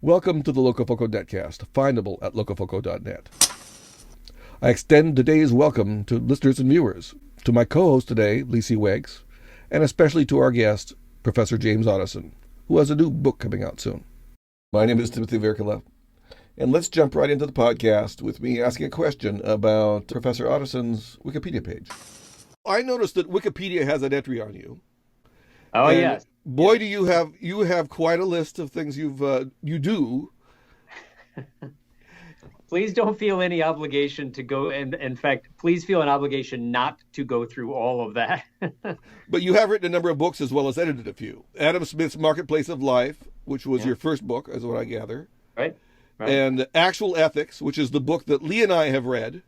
Welcome to the Locofoco Netcast, findable at locofoco.net. I extend today's welcome to listeners and viewers, to my co-host today, Lisi Waaks, and especially to our guest, Professor James Otteson, who has a new book coming out soon. My name is Timothy Virkala, and let's jump right into the podcast with me asking a question about Professor Otteson's Wikipedia page. I noticed that Wikipedia has an entry on you. Oh, and yes. Boy, Yes. do you have quite a list of things you do. Please don't feel any obligation to go, and in fact, please feel an obligation not to go through all of that. But you have written a number of books as well as edited a few. Adam Smith's Marketplace of Life, which was your first book, is what I gather. Right. And Actual Ethics, which is the book that Lee and I have read,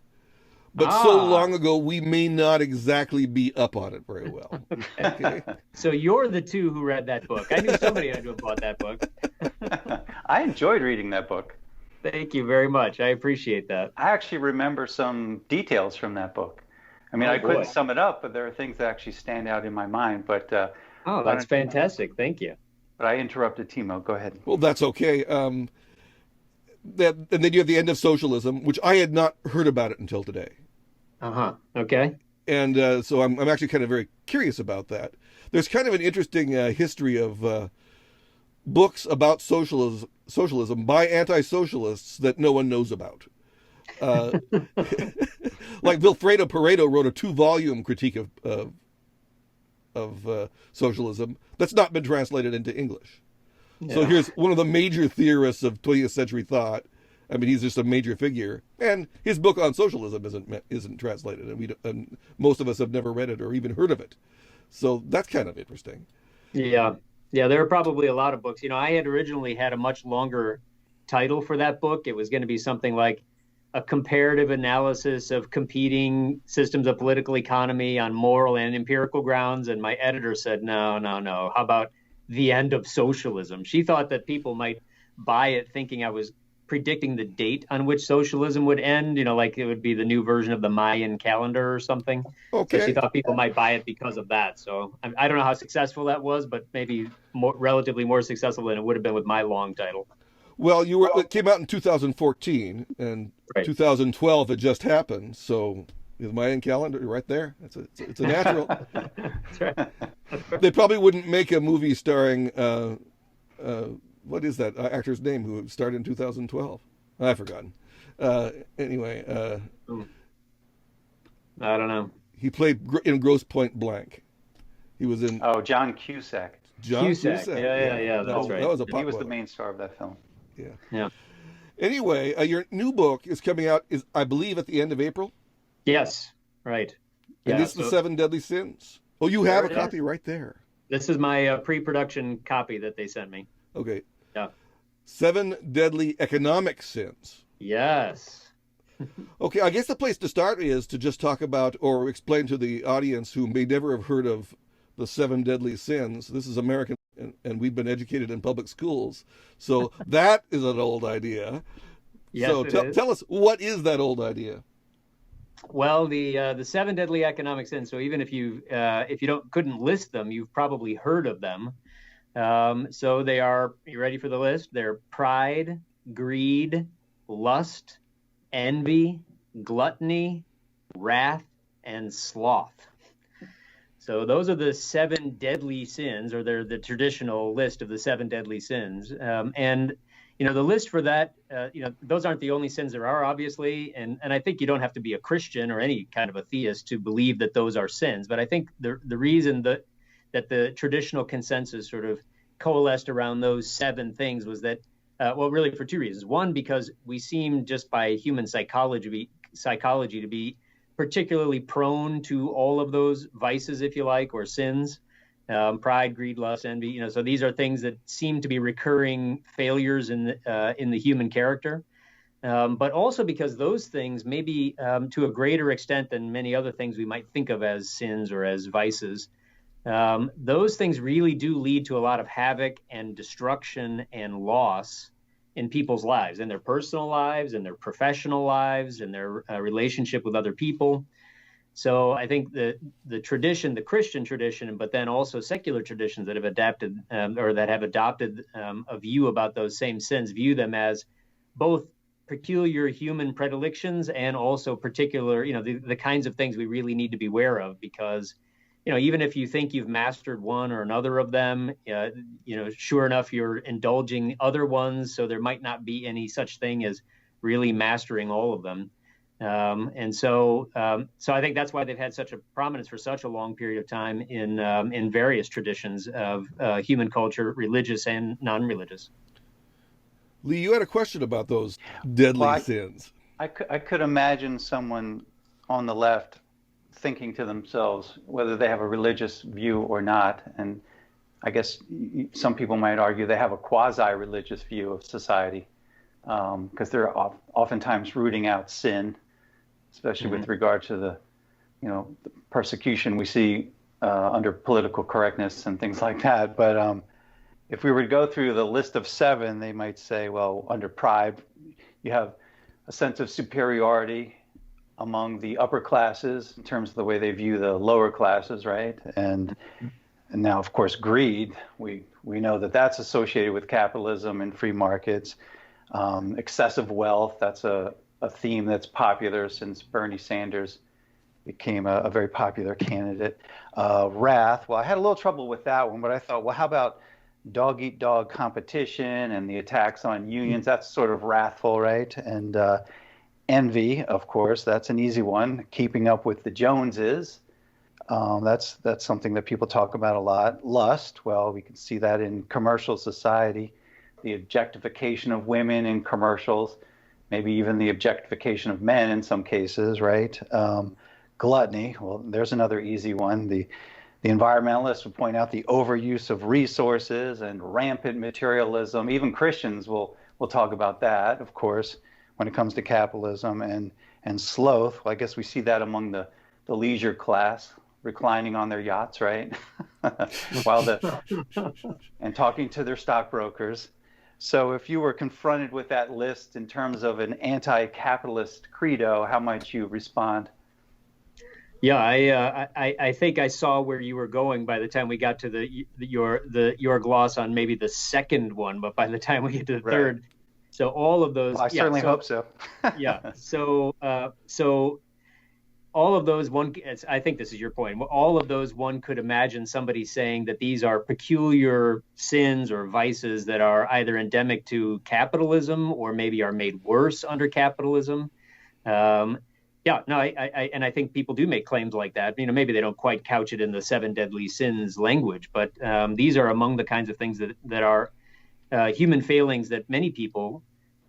but so long ago we may not exactly be up on it very well. Okay. So you're the two who read that book. I knew somebody had to have bought that book. I enjoyed reading that book. Thank you very much. I appreciate that. I actually remember some details from that book. I mean, Oh, I couldn't boy. sum it up, but there are things that actually stand out in my mind. But Oh, that's fantastic. Thank you. But I interrupted Timo. Go ahead. Well, that's okay. And then you have The End of Socialism, which I had not heard about it until today. Okay. And so I'm actually kind of very curious about that. There's kind of an interesting history of books about socialism by anti-socialists that no one knows about. Like Vilfredo Pareto wrote a 2-volume critique of socialism that's not been translated into English. Yeah. So here's one of the major theorists of 20th century thought. I mean, he's just a major figure, and his book on socialism isn't translated, and most of us have never read it or even heard of it. So that's kind of interesting. Yeah. There are probably a lot of books. You know, I had originally had a much longer title for that book. It was going to be something like a comparative analysis of competing systems of political economy on moral and empirical grounds. And my editor said, no. How about The End of Socialism? She thought that people might buy it thinking I was predicting the date on which socialism would end, you know, like it would be the new version of the Mayan calendar or something. Okay. So she thought people might buy it because of that. So I don't know how successful that was, but maybe relatively more successful than it would have been with my long title. Well, it came out in 2014, and Right. 2012 had just happened. So the Mayan calendar right there. It's a natural. That's right. They probably wouldn't make a movie starring what is that actor's name who starred in 2012? I've forgotten. Anyway, I don't know. he played in Grosse Pointe Blank. He was in Oh, John Cusack. John Cusack. Yeah, that's right. That was a He was the pop main star of that film. Yeah. Anyway, your new book is coming out, I believe, at the end of April. Yes, right. And it's The 7 Deadly Sins. Oh, you have a There it copy right there. This is my pre-production copy that they sent me. Okay. Yeah. 7 Deadly Economic Sins. Yes. Okay, I guess the place to start is to just talk about or explain to the audience who may never have heard of the 7 Deadly Sins. This is American, and we've been educated in public schools. So that is an old idea. Yes, So it is. tell us, what is that old idea? Well, the 7 deadly economic sins. So even if you couldn't list them, you've probably heard of them. So they are. You ready for the list? They're pride, greed, lust, envy, gluttony, wrath, and sloth. So those are the 7 deadly sins, or they're the traditional list of the 7 deadly sins. And you know, the list for that, those aren't the only sins there are, obviously. And I think you don't have to be a Christian or any kind of a theist to believe that those are sins. But I think the reason that the traditional consensus sort of coalesced around those 7 things was that, really for 2 reasons. One, because we seem just by human psychology to be particularly prone to all of those vices, if you like, or sins. Pride, greed, lust, envy. You know, so these are things that seem to be recurring failures in the human character, but also because those things, maybe to a greater extent than many other things we might think of as sins or as vices, those things really do lead to a lot of havoc and destruction and loss in people's lives, in their personal lives, in their professional lives, in their relationship with other people. So I think the tradition, the Christian tradition, but then also secular traditions that have adapted or that have adopted a view about those same sins, view them as both peculiar human predilections and also particular, the kinds of things we really need to be aware of, because, even if you think you've mastered one or another of them, sure enough, you're indulging other ones. So there might not be any such thing as really mastering all of them. So I think that's why they've had such a prominence for such a long period of time in various traditions of human culture, religious and non-religious. Lee, you had a question about those deadly sins. I could imagine someone on the left thinking to themselves, whether they have a religious view or not, and I guess some people might argue they have a quasi-religious view of society, because they're oftentimes rooting out sin, especially with regard to the persecution we see under political correctness and things like that. But if we were to go through the list of 7, they might say, well, under pride, you have a sense of superiority among the upper classes in terms of the way they view the lower classes, right? And now, of course, greed, we know that that's associated with capitalism and free markets. Excessive wealth, that's a theme that's popular since Bernie Sanders became a very popular candidate. Wrath, well, I had a little trouble with that one, but I thought, well, how about dog-eat-dog competition and the attacks on unions? That's sort of wrathful, right? And envy, of course, that's an easy one. Keeping up with the Joneses, that's something that people talk about a lot. Lust, well, we can see that in commercial society, the objectification of women in commercials, maybe even the objectification of men in some cases, right? Gluttony, well, there's another easy one. The environmentalists would point out the overuse of resources and rampant materialism. Even Christians will talk about that, of course, when it comes to capitalism. And sloth, well, I guess we see that among the leisure class, reclining on their yachts, right? And talking to their stockbrokers. So if you were confronted with that list in terms of an anti-capitalist credo, how might you respond? Yeah, I think I saw where you were going by the time we got to your gloss on maybe the second one, but by the time we get to the third, so all of those. Well, I certainly hope so. Yeah. So all of those, I think this is your point. All of those, one could imagine somebody saying that these are peculiar sins or vices that are either endemic to capitalism or maybe are made worse under capitalism. I think people do make claims like that. Maybe they don't quite couch it in the 7 deadly sins language, but these are among the kinds of things that are human failings that many people,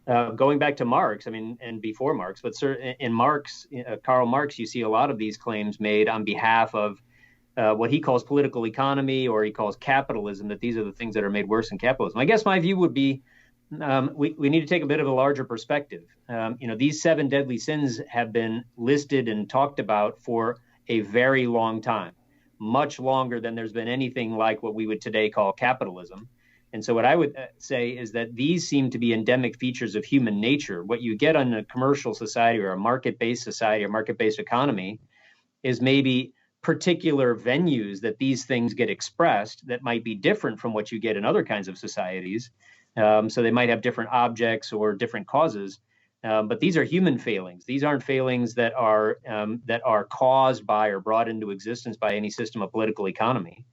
going back to Marx, and before Marx, but in Marx, Karl Marx, you see a lot of these claims made on behalf of what he calls political economy, or he calls capitalism, that these are the things that are made worse in capitalism. I guess my view would be we need to take a bit of a larger perspective. These 7 deadly sins have been listed and talked about for a very long time, much longer than there's been anything like what we would today call capitalism. And so what I would say is that these seem to be endemic features of human nature. What you get on a commercial society or a market-based society or market-based economy is maybe particular venues that these things get expressed that might be different from what you get in other kinds of societies. So they might have different objects or different causes. But these are human failings. These aren't failings that are caused by or brought into existence by any system of political economy.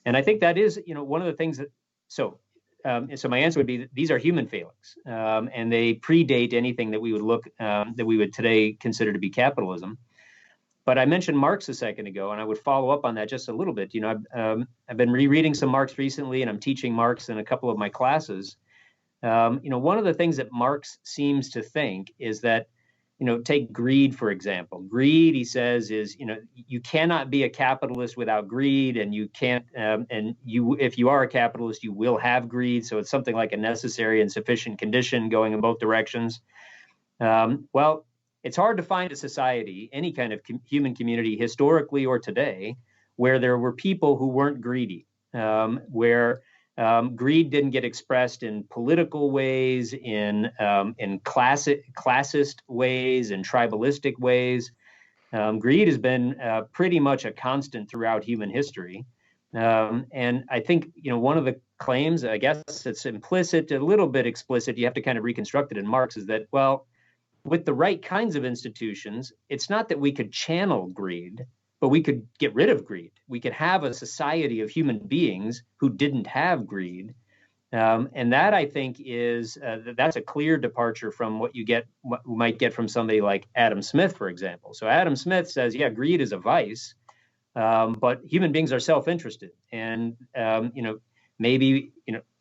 And I think that is, one of the things that. So my answer would be these are human failings, and they predate anything that we would today consider to be capitalism. But I mentioned Marx a second ago, and I would follow up on that just a little bit. I've been rereading some Marx recently, and I'm teaching Marx in a couple of my classes. One of the things that Marx seems to think is that, take greed, for example. Greed, he says, is, you cannot be a capitalist without greed, and you can't, if you are a capitalist, you will have greed. So it's something like a necessary and sufficient condition going in both directions. Well, it's hard to find a society, any kind of human community, historically or today, where there were people who weren't greedy, where greed didn't get expressed in political ways, in classist ways, in tribalistic ways. Greed has been pretty much a constant throughout human history. And I think, one of the claims, I guess it's implicit, a little bit explicit, you have to kind of reconstruct it in Marx, is that, well, with the right kinds of institutions, it's not that we could channel greed, but we could get rid of greed. We could have a society of human beings who didn't have greed. And that, I think, is that's a clear departure from what you might get from somebody like Adam Smith, for example. So Adam Smith says, yeah, greed is a vice, but human beings are self-interested. And maybe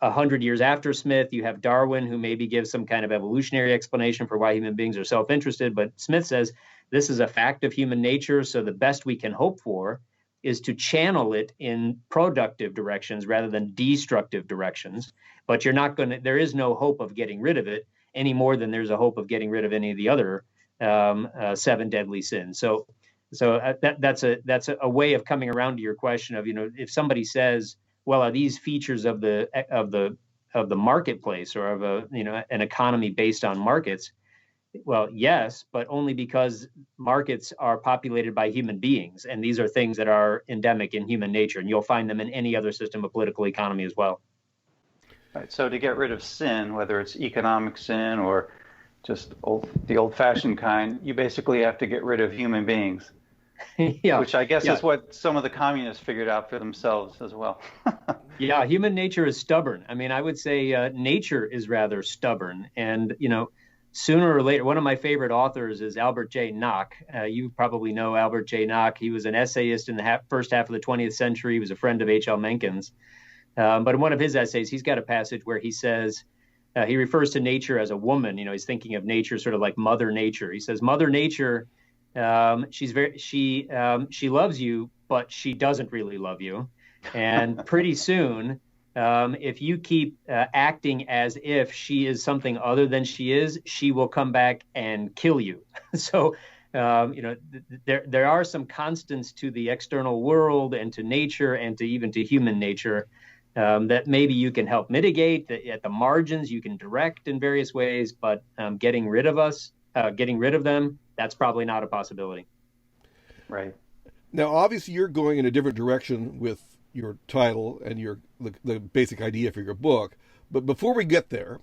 100 years after Smith, you have Darwin, who maybe gives some kind of evolutionary explanation for why human beings are self-interested. But Smith says this is a fact of human nature. So the best we can hope for is to channel it in productive directions rather than destructive directions. But there is no hope of getting rid of it any more than there's a hope of getting rid of any of the other 7 deadly sins. So that's a way of coming around to your question of, if somebody says, well, are these features of the marketplace or of an economy based on markets? Well, yes, but only because markets are populated by human beings, and these are things that are endemic in human nature, and you'll find them in any other system of political economy as well. Right. So to get rid of sin, whether it's economic sin or just the old-fashioned kind, you basically have to get rid of human beings. Yeah. Which I guess is what some of the communists figured out for themselves as well. Yeah, human nature is stubborn. I mean, I would say nature is rather stubborn, and sooner or later, one of my favorite authors is Albert J. Nock. You probably know Albert J. Nock. He was an essayist in the first half of the 20th century. He was a friend of H.L. Mencken's. But in one of his essays, he's got a passage where he says, he refers to nature as a woman. He's thinking of nature sort of like Mother Nature. He says, Mother Nature, she loves you, but she doesn't really love you. And pretty soon, if you keep acting as if she is something other than she is, she will come back and kill you. So, there are some constants to the external world and to nature and to even to human nature that maybe you can help mitigate. At the margins, you can direct in various ways, but getting rid of them, that's probably not a possibility. Right. Now, obviously, you're going in a different direction with your title and the basic idea for your book. But before we get there,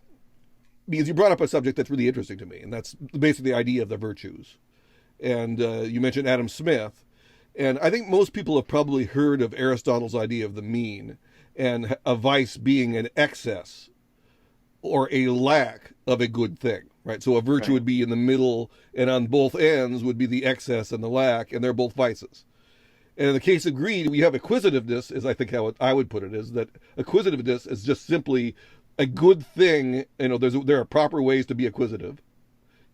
because you brought up a subject that's really interesting to me, and that's basically the idea of the virtues. And you mentioned Adam Smith. And I think most people have probably heard of Aristotle's idea of the mean, and a vice being an excess or a lack of a good thing, right? So a virtue would be in the middle, and on both ends would be the excess and the lack, and they're both vices. And in the case of greed, we have acquisitiveness, is I think how I would put it, is that acquisitiveness is just simply a good thing. There are proper ways to be acquisitive.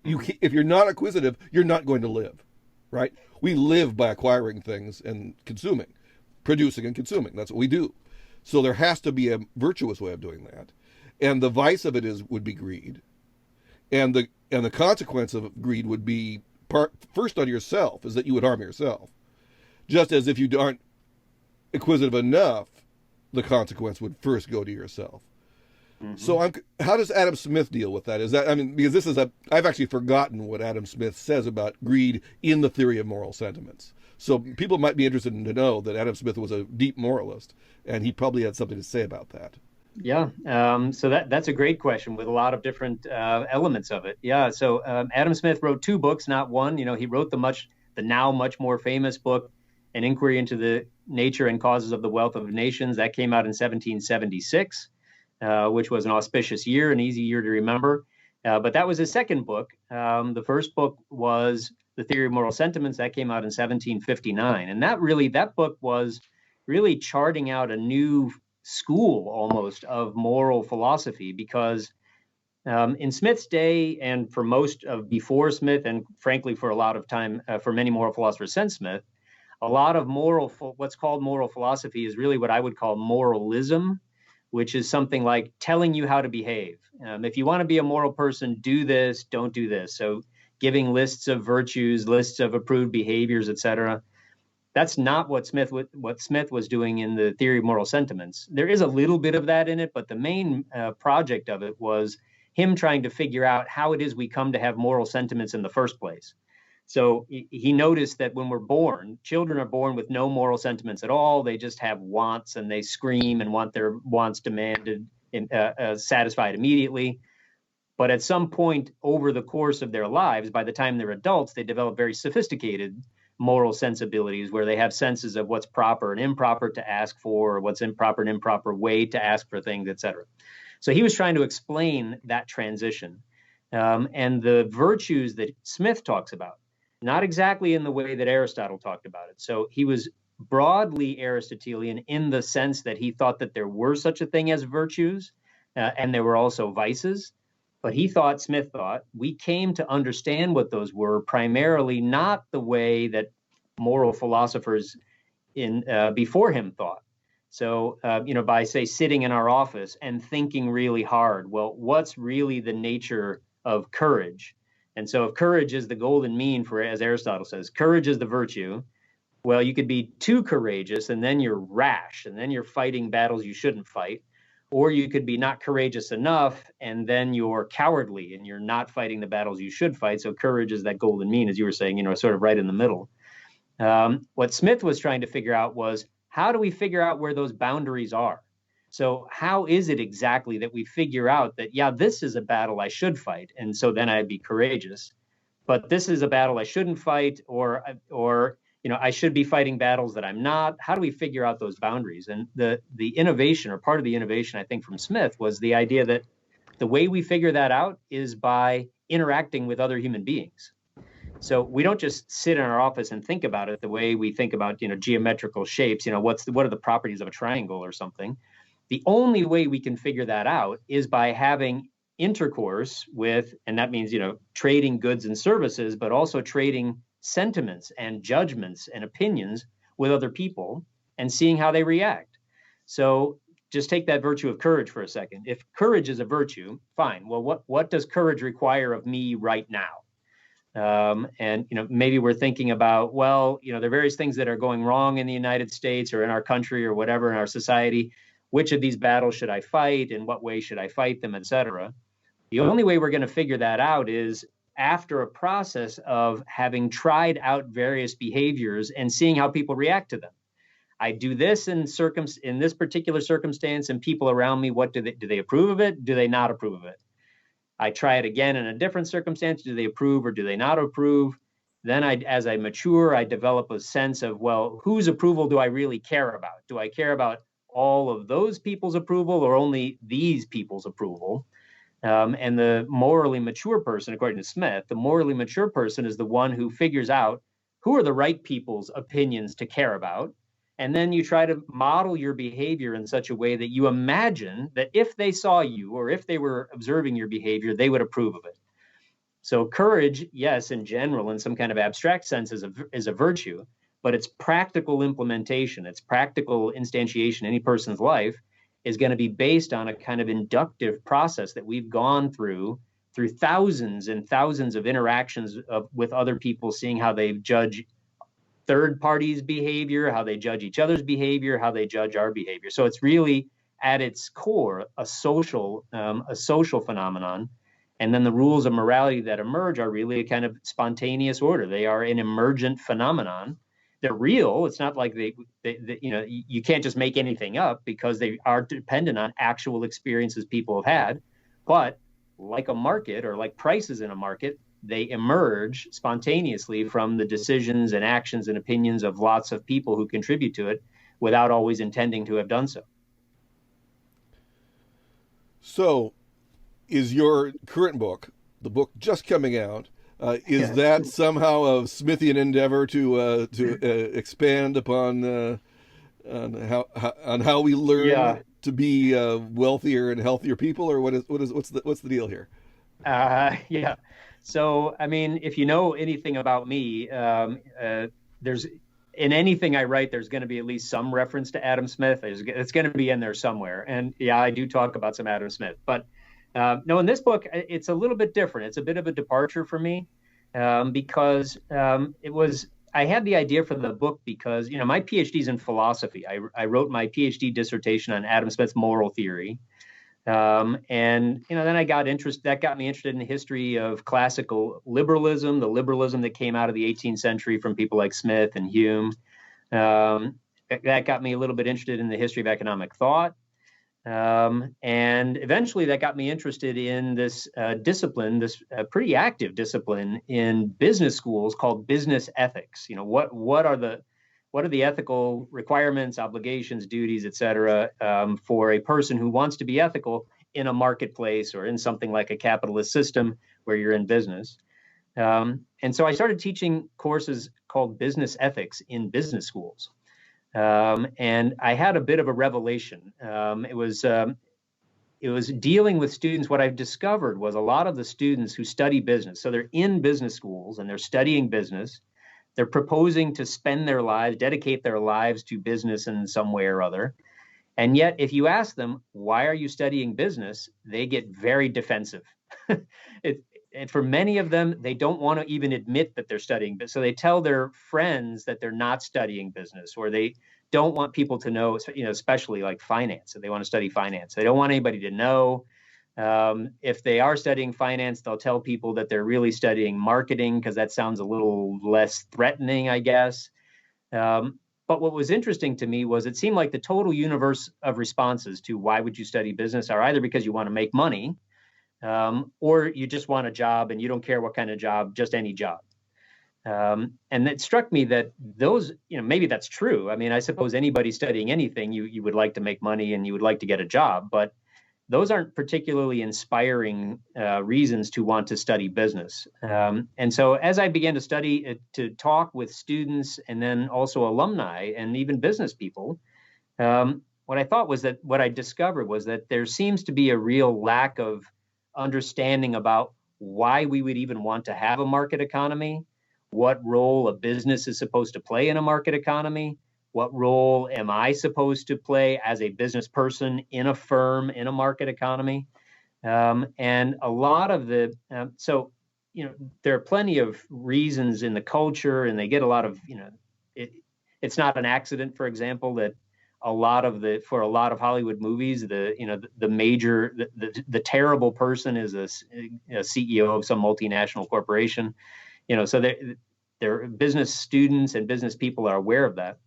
If you're not acquisitive, you're not going to live, right? We live by acquiring things and consuming, producing and consuming. That's what we do. So there has to be a virtuous way of doing that. And the vice of it would be greed. And the consequence of greed would be first on yourself, is that you would harm yourself. Just as if you aren't acquisitive enough, the consequence would first go to yourself. Mm-hmm. So how does Adam Smith deal with that? Because I've actually forgotten what Adam Smith says about greed in the theory of moral sentiments. So people might be interested to know that Adam Smith was a deep moralist, and he probably had something to say about that. Yeah, so that's a great question with a lot of different elements of it. Yeah, so Adam Smith wrote 2 books, not one. He wrote the now much more famous book, An Inquiry into the Nature and Causes of the Wealth of Nations. That came out in 1776, which was an auspicious year, an easy year to remember. But that was his second book. The first book was The Theory of Moral Sentiments. That came out in 1759. And that book was really charting out a new school almost of moral philosophy, because in Smith's day, and for most of before Smith, and frankly for a lot of time for many moral philosophers since Smith, a lot of what's called moral philosophy is really what I would call moralism, which is something like telling you how to behave. If you want to be a moral person, do this, don't do this. So giving lists of virtues, lists of approved behaviors, etc. That's not what Smith was doing in the Theory of Moral Sentiments. There is a little bit of that in it, but the main project of it was him trying to figure out how it is we come to have moral sentiments in the first place. So he noticed that when we're born, children are born with no moral sentiments at all. They just have wants, and they scream and want their wants demanded and satisfied immediately. But at some point over the course of their lives, by the time they're adults, they develop very sophisticated moral sensibilities where they have senses of what's proper and improper to ask for, or what's improper and improper way to ask for things, etc. So he was trying to explain that transition and the virtues that Smith talks about, not exactly in the way that Aristotle talked about it. So he was broadly Aristotelian in the sense that he thought that there were such a thing as virtues and there were also vices. But he thought, Smith thought, we came to understand what those were primarily not the way that moral philosophers before him thought. So, by, say, sitting in our office and thinking really hard, well, what's really the nature of courage? And so if courage is the golden mean for, as Aristotle says, courage is the virtue, well, you could be too courageous and then you're rash and then you're fighting battles you shouldn't fight. Or you could be not courageous enough and then you're cowardly and you're not fighting the battles you should fight. So courage is that golden mean, as you were saying, sort of right in the middle. What Smith was trying to figure out was, how do we figure out where those boundaries are? So how is it exactly that we figure out that, yeah, this is a battle I should fight, and so then I'd be courageous, but this is a battle I shouldn't fight, or I should be fighting battles that I'm not. How do we figure out those boundaries? And the innovation, or part of the innovation, I think, from Smith was the idea that the way we figure that out is by interacting with other human beings. So we don't just sit in our office and think about it the way we think about, geometrical shapes. What are the properties of a triangle or something? The only way we can figure that out is by having intercourse with, and that means, trading goods and services, but also trading sentiments and judgments and opinions with other people and seeing how they react. So just take that virtue of courage for a second. If courage is a virtue, fine. Well, what does courage require of me right now? Maybe we're thinking about, well, there are various things that are going wrong in the United States or in our country or whatever in our society. Which of these battles should I fight? In what way should I fight them, et cetera? The only way we're going to figure that out is after a process of having tried out various behaviors and seeing how people react to them. I do this in this particular circumstance, and people around me, what do they approve of it? Do they not approve of it? I try it again in a different circumstance. Do they approve or do they not approve? Then as I mature, I develop a sense of, well, whose approval do I really care about? Do I care about all of those people's approval or only these people's approval? And the morally mature person, according to Smith, the morally mature person is the one who figures out who are the right people's opinions to care about. And then you try to model your behavior in such a way that you imagine that if they saw you or if they were observing your behavior, they would approve of it. So courage, yes, in general, in some kind of abstract sense, is a virtue, but its practical implementation, its practical instantiation in any person's life is going to be based on a kind of inductive process that we've gone through thousands and thousands of interactions with other people, seeing how they judge third parties' behavior, how they judge each other's behavior, how they judge our behavior. So it's really at its core a social phenomenon. And then the rules of morality that emerge are really a kind of spontaneous order. They are an emergent phenomenon. They're real. It's not like you can't just make anything up because they are dependent on actual experiences people have had. But like a market or like prices in a market, they emerge spontaneously from the decisions and actions and opinions of lots of people who contribute to it without always intending to have done so. So is your current book, the book just coming out, is that somehow a Smithian endeavor to expand upon how we learn to be wealthier and healthier people, or what's the deal here? Yeah. So, I mean, if you know anything about me, there's in anything I write, there's going to be at least some reference to Adam Smith. It's going to be in there somewhere. And yeah, I do talk about some Adam Smith. But no, in this book, it's a little bit different. It's a bit of a departure for me because I had the idea for the book because, my PhD is in philosophy. I wrote my PhD dissertation on Adam Smith's moral theory. And then that got me interested in the history of classical liberalism, the liberalism that came out of the 18th century from people like Smith and Hume. That got me a little bit interested in the history of economic thought. And eventually that got me interested in this discipline, this pretty active discipline in business schools called business ethics. What are the ethical requirements, obligations, duties, et cetera, for a person who wants to be ethical in a marketplace or in something like a capitalist system where you're in business. And so I started teaching courses called business ethics in business schools. And I had a bit of a revelation. It was dealing with students. What I've discovered was a lot of the students who study business, so they're in business schools and they're studying business. They're proposing to spend their lives, dedicate their lives to business in some way or other. And yet, if you ask them, why are you studying business? They get very defensive. And for many of them, they don't want to even admit that they're studying business. So they tell their friends that they're not studying business, or they don't want people to know, especially like finance. So they want to study finance. They don't want anybody to know. If they are studying finance, they'll tell people that they're really studying marketing because that sounds a little less threatening, I guess. But what was interesting to me was it seemed like the total universe of responses to why would you study business are either because you want to make money, or you just want a job and you don't care what kind of job, just any job. And it struck me that those, maybe that's true. I mean, I suppose anybody studying anything, you would like to make money and you would like to get a job, but those aren't particularly inspiring reasons to want to study business. And so as I began to study, to talk with students and then also alumni and even business people, what I discovered was that there seems to be a real lack of understanding about why we would even want to have a market economy, what role a business is supposed to play in a market economy, what role am I supposed to play as a business person in a firm, in a market economy? And a lot of there are plenty of reasons in the culture, and they get a lot of, it's not an accident, for example, that for a lot of Hollywood movies, the terrible person is a CEO of some multinational corporation, so their business students and business people are aware of that.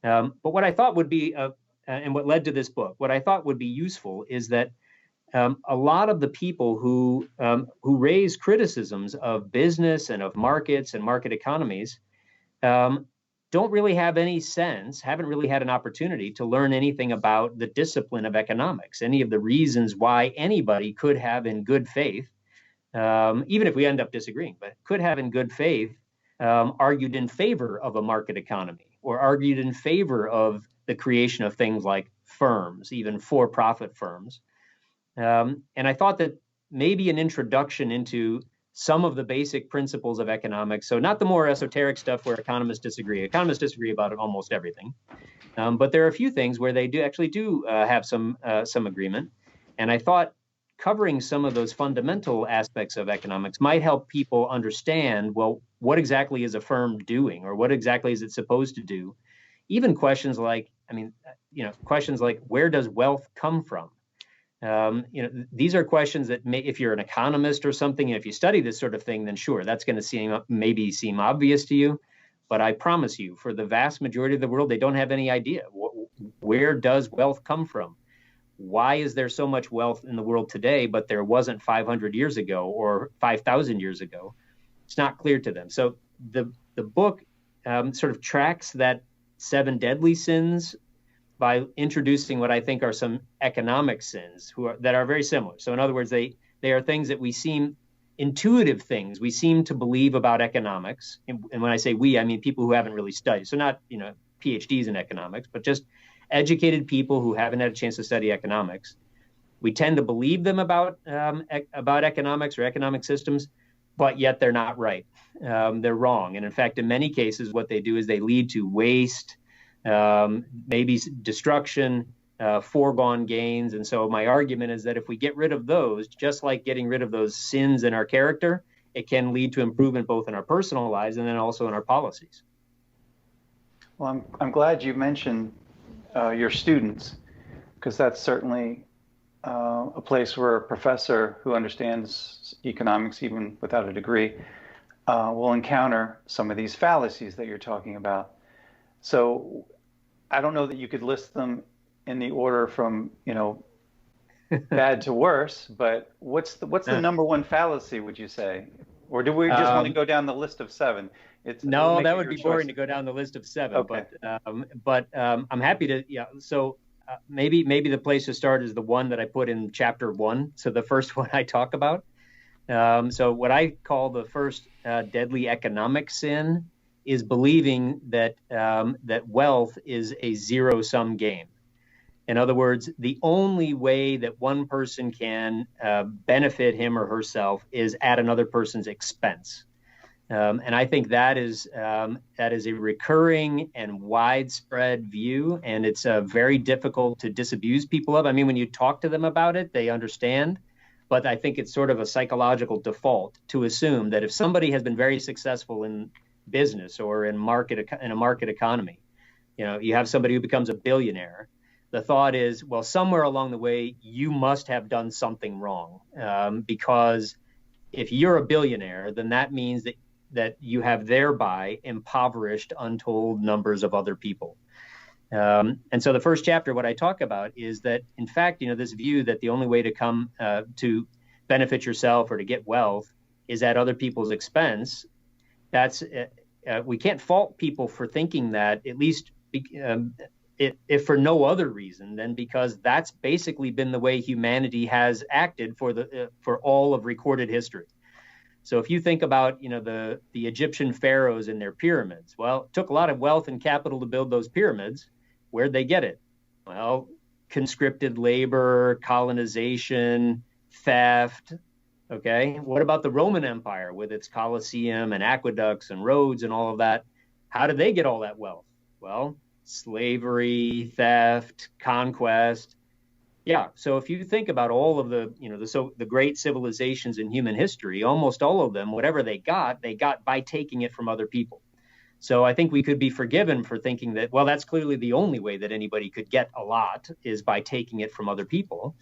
But what I thought would be, and what led to this book, what I thought would be useful is that a lot of the people who raise criticisms of business and of markets and market economies don't really have any sense, haven't really had an opportunity to learn anything about the discipline of economics, any of the reasons why anybody could have in good faith, even if we end up disagreeing, but could have in good faith argued in favor of a market economy, or argued in favor of the creation of things like firms, even for-profit firms. And I thought that maybe an introduction into some of the basic principles of economics, so not the more esoteric stuff where economists disagree. Economists disagree about almost everything. But there are a few things where they do have some agreement. And I thought covering some of those fundamental aspects of economics might help people understand, well, what exactly is a firm doing, or what exactly is it supposed to do? Even questions like, where does wealth come from? These are questions that if you're an economist or something, if you study this sort of thing, then sure, that's going to maybe seem obvious to you. But I promise you, for the vast majority of the world, they don't have any idea. Where does wealth come from? Why is there so much wealth in the world today, but there wasn't 500 years ago or 5,000 years ago? It's not clear to them. So the book sort of tracks that 7 deadly sins by introducing what I think are some economic sins that are very similar. So in other words, they are things that intuitive things we seem to believe about economics. And when I say we, I mean people who haven't really studied. So not, PhDs in economics, but just educated people who haven't had a chance to study economics. We tend to believe them about economics or economic systems, but yet they're not right. They're wrong. And in fact, in many cases, what they do is they lead to waste, maybe destruction, foregone gains. And so my argument is that if we get rid of those, just like getting rid of those sins in our character, it can lead to improvement both in our personal lives and then also in our policies. Well, I'm glad you mentioned your students, because that's certainly a place where a professor who understands economics, even without a degree, will encounter some of these fallacies that you're talking about. So I don't know that you could list them in the order from, bad to worse, but what's the number one fallacy, would you say? Or do we just want to go down the list of 7? No, that would be boring to go down the list of 7. Okay. But I'm happy to. Yeah. So maybe the place to start is the one that I put in chapter 1. So the first one I talk about. So what I call the first deadly economic sin is believing that that wealth is a zero-sum game. In other words, the only way that one person can benefit him or herself is at another person's expense. And I think that is a recurring and widespread view, and it's very difficult to disabuse people of. I mean, when you talk to them about it, they understand, but I think it's sort of a psychological default to assume that if somebody has been very successful in business or in a market economy, you have somebody who becomes a billionaire. The thought is, well, somewhere along the way, you must have done something wrong, because if you're a billionaire, then that means that you have thereby impoverished untold numbers of other people. And so the first chapter, what I talk about is that, in fact, this view that the only way to come to benefit yourself or to get wealth is at other people's expense. That's we can't fault people for thinking that, at least if for no other reason than because that's basically been the way humanity has acted for all of recorded history. So if you think about, the Egyptian pharaohs and their pyramids, well, it took a lot of wealth and capital to build those pyramids. Where'd they get it? Well, conscripted labor, colonization, theft. Okay. What about the Roman Empire with its Colosseum and aqueducts and roads and all of that? How did they get all that wealth? Well, slavery, theft, conquest. Yeah. So if you think about all of the great civilizations in human history, almost all of them, whatever they got by taking it from other people. So I think we could be forgiven for thinking that, well, that's clearly the only way that anybody could get a lot is by taking it from other people.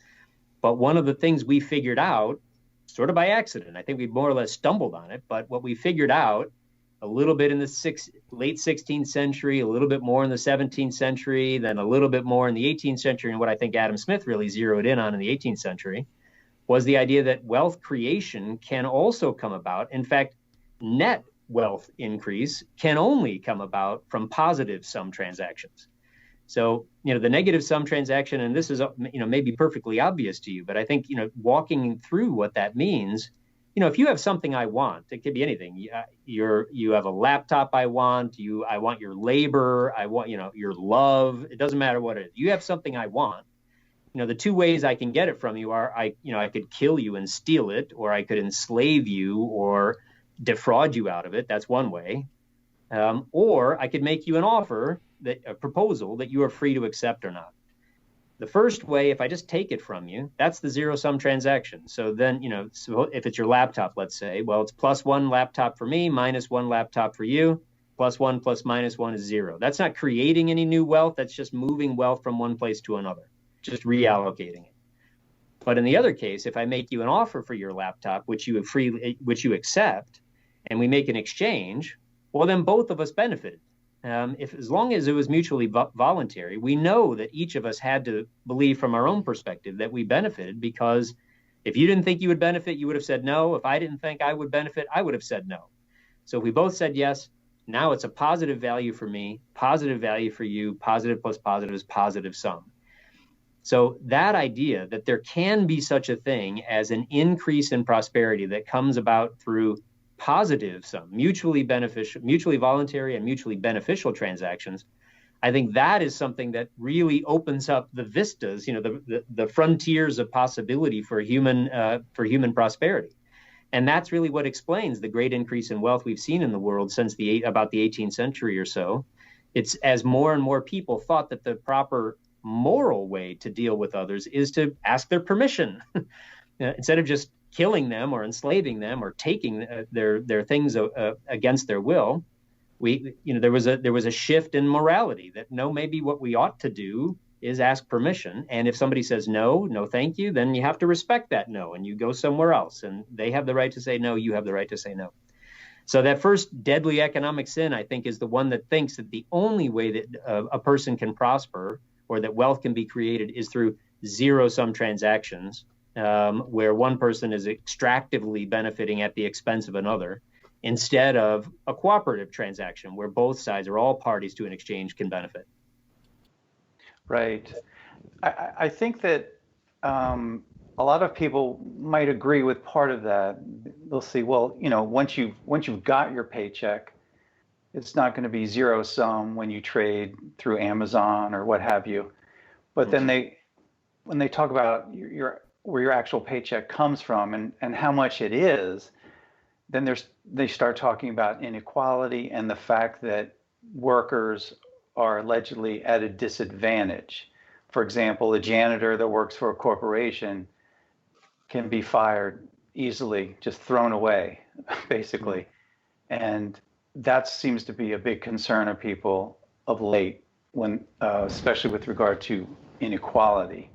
But one of the things we figured out, sort of by accident, I think we more or less stumbled on it, but what we figured out a little bit in the late 16th century, a little bit more in the 17th century, then a little bit more in the 18th century, and what I think Adam Smith really zeroed in on in the 18th century was the idea that wealth creation can also come about. In fact, net wealth increase can only come about from positive sum transactions. So, the negative sum transaction, and this is, maybe perfectly obvious to you, but I think, walking through what that means, if you have something I want, it could be anything. You have a laptop I want, I want your labor, I want, your love. It doesn't matter what it is. You have something I want. The two ways I can get it from you are I could kill you and steal it, or I could enslave you or defraud you out of it. That's one way. Or I could make you an offer, a proposal that you are free to accept or not. The first way, if I just take it from you, that's the zero-sum transaction. So then, so if it's your laptop, let's say, well, it's +1 laptop for me, -1 laptop for you, +1 plus -1 is 0. That's not creating any new wealth. That's just moving wealth from one place to another, just reallocating it. But in the other case, if I make you an offer for your laptop, which you accept, and we make an exchange, well, then both of us benefited. As long as it was mutually voluntary, we know that each of us had to believe from our own perspective that we benefited, because if you didn't think you would benefit, you would have said no. If I didn't think I would benefit, I would have said no. So if we both said yes, now it's a positive value for me, positive value for you, positive plus positive is positive sum. So that idea that there can be such a thing as an increase in prosperity that comes about through positive sum, mutually beneficial, mutually voluntary and mutually beneficial transactions, I think that is something that really opens up the vistas, the frontiers of possibility for human prosperity. And that's really what explains the great increase in wealth we've seen in the world since about the 18th century or so. It's as more and more people thought that the proper moral way to deal with others is to ask their permission instead of just killing them or enslaving them or taking their things against their will. There was a shift in morality that maybe what we ought to do is ask permission. And if somebody says no, no, thank you, then you have to respect that no, and you go somewhere else. And they have the right to say no, you have the right to say no. So that first deadly economic sin, I think, is the one that thinks that the only way that a person can prosper or that wealth can be created is through zero-sum transactions, where one person is extractively benefiting at the expense of another, instead of a cooperative transaction where both sides or all parties to an exchange can benefit. Right. I think that a lot of people might agree with part of that. They'll see, well, once you've got your paycheck, it's not going to be zero sum when you trade through Amazon or what have you. But then when they talk about where your actual paycheck comes from and how much it is, then they start talking about inequality and the fact that workers are allegedly at a disadvantage. For example, a janitor that works for a corporation can be fired easily, just thrown away, basically. And that seems to be a big concern of people of late, when especially with regard to inequality.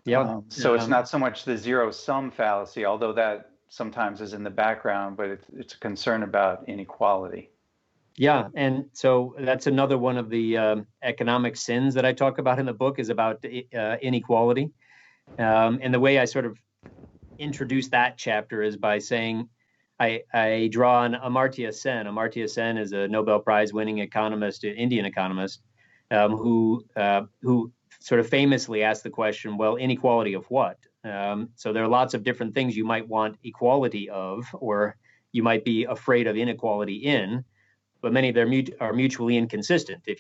Yeah. So it's not so much the zero-sum fallacy, although that sometimes is in the background, but it's a concern about inequality. Yeah, and so that's another one of the economic sins that I talk about in the book, is about inequality. And the way I sort of introduce that chapter is by saying I draw on Amartya Sen. Amartya Sen is a Nobel Prize winning economist, Indian economist, who sort of famously asked the question, well, inequality of what? So there are lots of different things you might want equality of, or you might be afraid of inequality in, but many of them are mutually inconsistent. If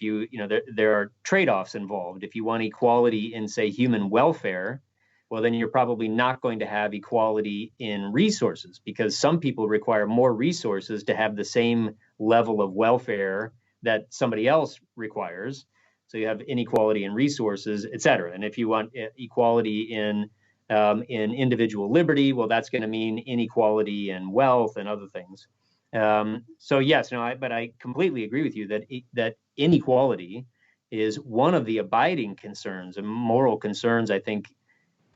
there are trade-offs involved. If you want equality in, say, human welfare, well, then you're probably not going to have equality in resources, because some people require more resources to have the same level of welfare that somebody else requires. So you have inequality in resources, et cetera. And if you want equality in individual liberty, well, that's going to mean inequality in wealth and other things. So yes, but I completely agree with you that inequality is one of the abiding concerns and moral concerns. I think,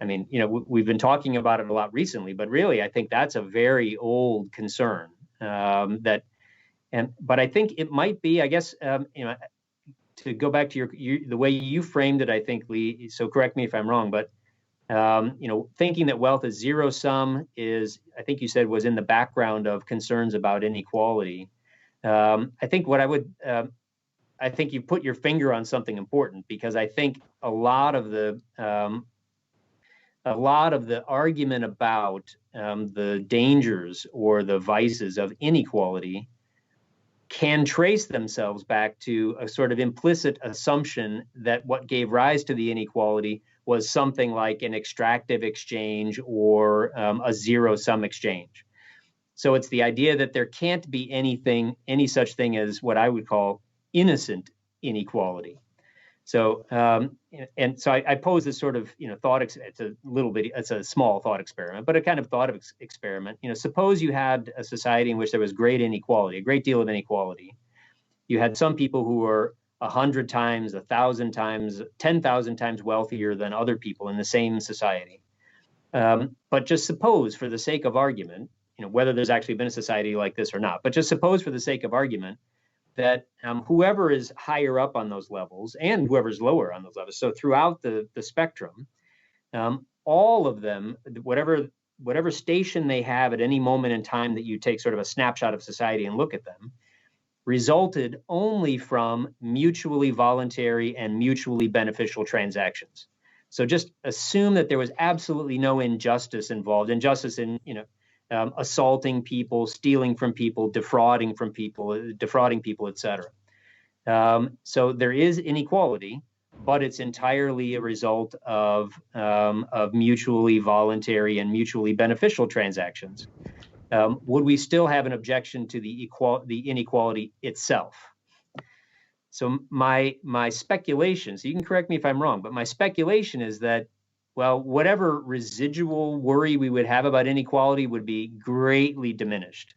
we've been talking about it a lot recently, but really, I think that's a very old concern. But I think it might be, I guess, to go back to the way you framed it, I think, Lee. So correct me if I'm wrong, but thinking that wealth is zero sum is, I think you said, was in the background of concerns about inequality. I think I think you put your finger on something important, because I think a lot of the argument about the dangers or the vices of inequality can trace themselves back to a sort of implicit assumption that what gave rise to the inequality was something like an extractive exchange or a zero-sum exchange. So it's the idea that there can't be any such thing as what I would call innocent inequality. So I pose this sort of thought. It's a small thought experiment, but a kind of thought experiment. Suppose you had a society in which there was great inequality, a great deal of inequality. You had some people who were 100 times, 1,000 times, 10,000 times wealthier than other people in the same society. But just suppose, for the sake of argument, whether there's actually been a society like this or not, but just suppose for the sake of argument that whoever is higher up on those levels and whoever's lower on those levels, so throughout the spectrum, all of them, whatever station they have at any moment in time that you take sort of a snapshot of society and look at them, resulted only from mutually voluntary and mutually beneficial transactions. So just assume that there was absolutely no injustice involved. Injustice in, assaulting people, stealing from people, defrauding people, etc. So there is inequality, but it's entirely a result of mutually voluntary and mutually beneficial transactions. Would we still have an objection to the inequality itself? So my speculation, so you can correct me if I'm wrong, but my speculation is that, well, whatever residual worry we would have about inequality would be greatly diminished.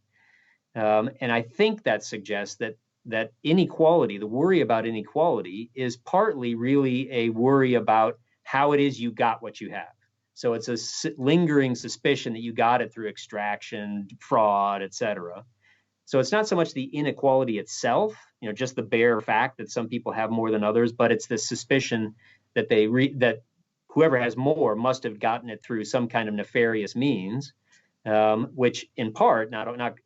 And I think that suggests that that inequality, the worry about inequality, is partly really a worry about how it is you got what you have. So it's a lingering suspicion that you got it through extraction, fraud, et cetera. So it's not so much the inequality itself, just the bare fact that some people have more than others, but it's the suspicion that that whoever has more must have gotten it through some kind of nefarious means, which in part, not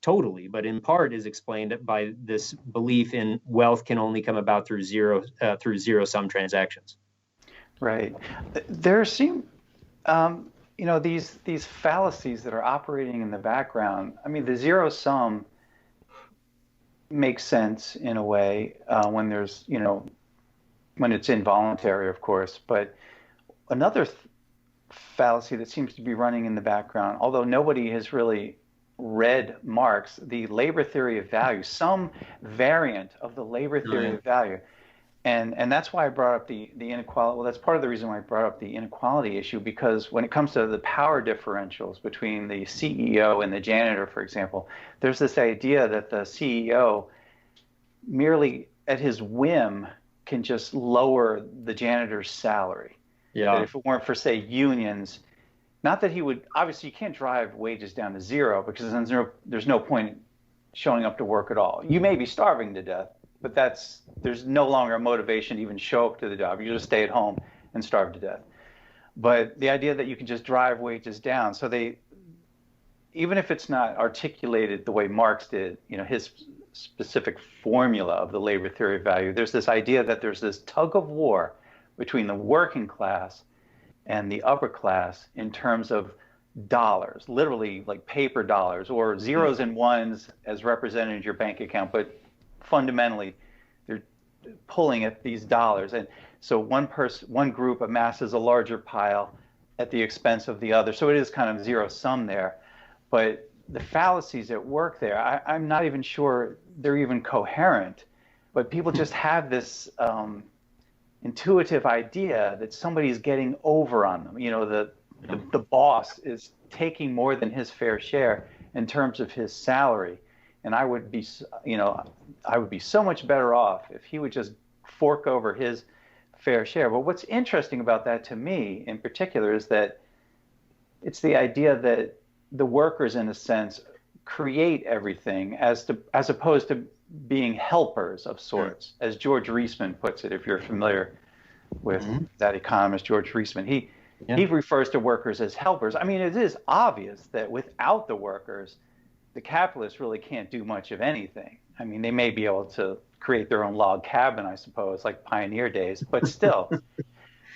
totally, but in part is explained by this belief in wealth can only come about through zero-sum transactions. Right. There seem, these fallacies that are operating in the background. I mean, the zero sum makes sense in a way when there's, when it's involuntary, of course. But another fallacy that seems to be running in the background, although nobody has really read Marx, the labor theory of value, some variant of the labor theory of value. And that's why I brought up the inequality. Well, that's part of the reason why I brought up the inequality issue, because when it comes to the power differentials between the CEO and the janitor, for example, there's this idea that the CEO merely at his whim can just lower the janitor's salary. Yeah. That if it weren't for, say, unions, not that he would, obviously you can't drive wages down to zero because there's no point showing up to work at all. You may be starving to death, but there's no longer a motivation to even show up to the job. You just stay at home and starve to death. But the idea that you can just drive wages down, so even if it's not articulated the way Marx did, his specific formula of the labor theory of value, there's this idea that there's this tug of war between the working class and the upper class in terms of dollars, literally like paper dollars or zeros and ones as represented in your bank account, but fundamentally they're pulling at these dollars. And so one group amasses a larger pile at the expense of the other. So it is kind of zero sum there. But the fallacies at work there, I'm not even sure they're even coherent, but people just have this intuitive idea that somebody's getting over on them. The boss is taking more than his fair share in terms of his salary. And I would be so much better off if he would just fork over his fair share. But what's interesting about that to me in particular is that it's the idea that the workers, in a sense, create everything as opposed to being helpers of sorts, as George Reisman puts it, if you're familiar with that economist, George Reisman. He refers to workers as helpers. I mean, it is obvious that without the workers, the capitalists really can't do much of anything. I mean, they may be able to create their own log cabin, I suppose, like pioneer days, but still,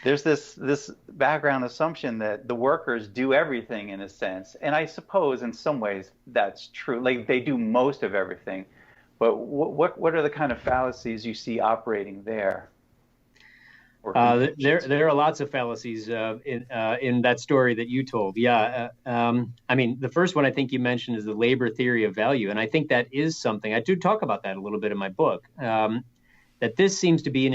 there's this background assumption that the workers do everything in a sense. And I suppose in some ways that's true. Like they do most of everything. But what are the kind of fallacies you see operating there? There are lots of fallacies in that story that you told. Yeah. I mean, the first one I think you mentioned is the labor theory of value. And I think that is something, I do talk about that a little bit in my book, that this seems to be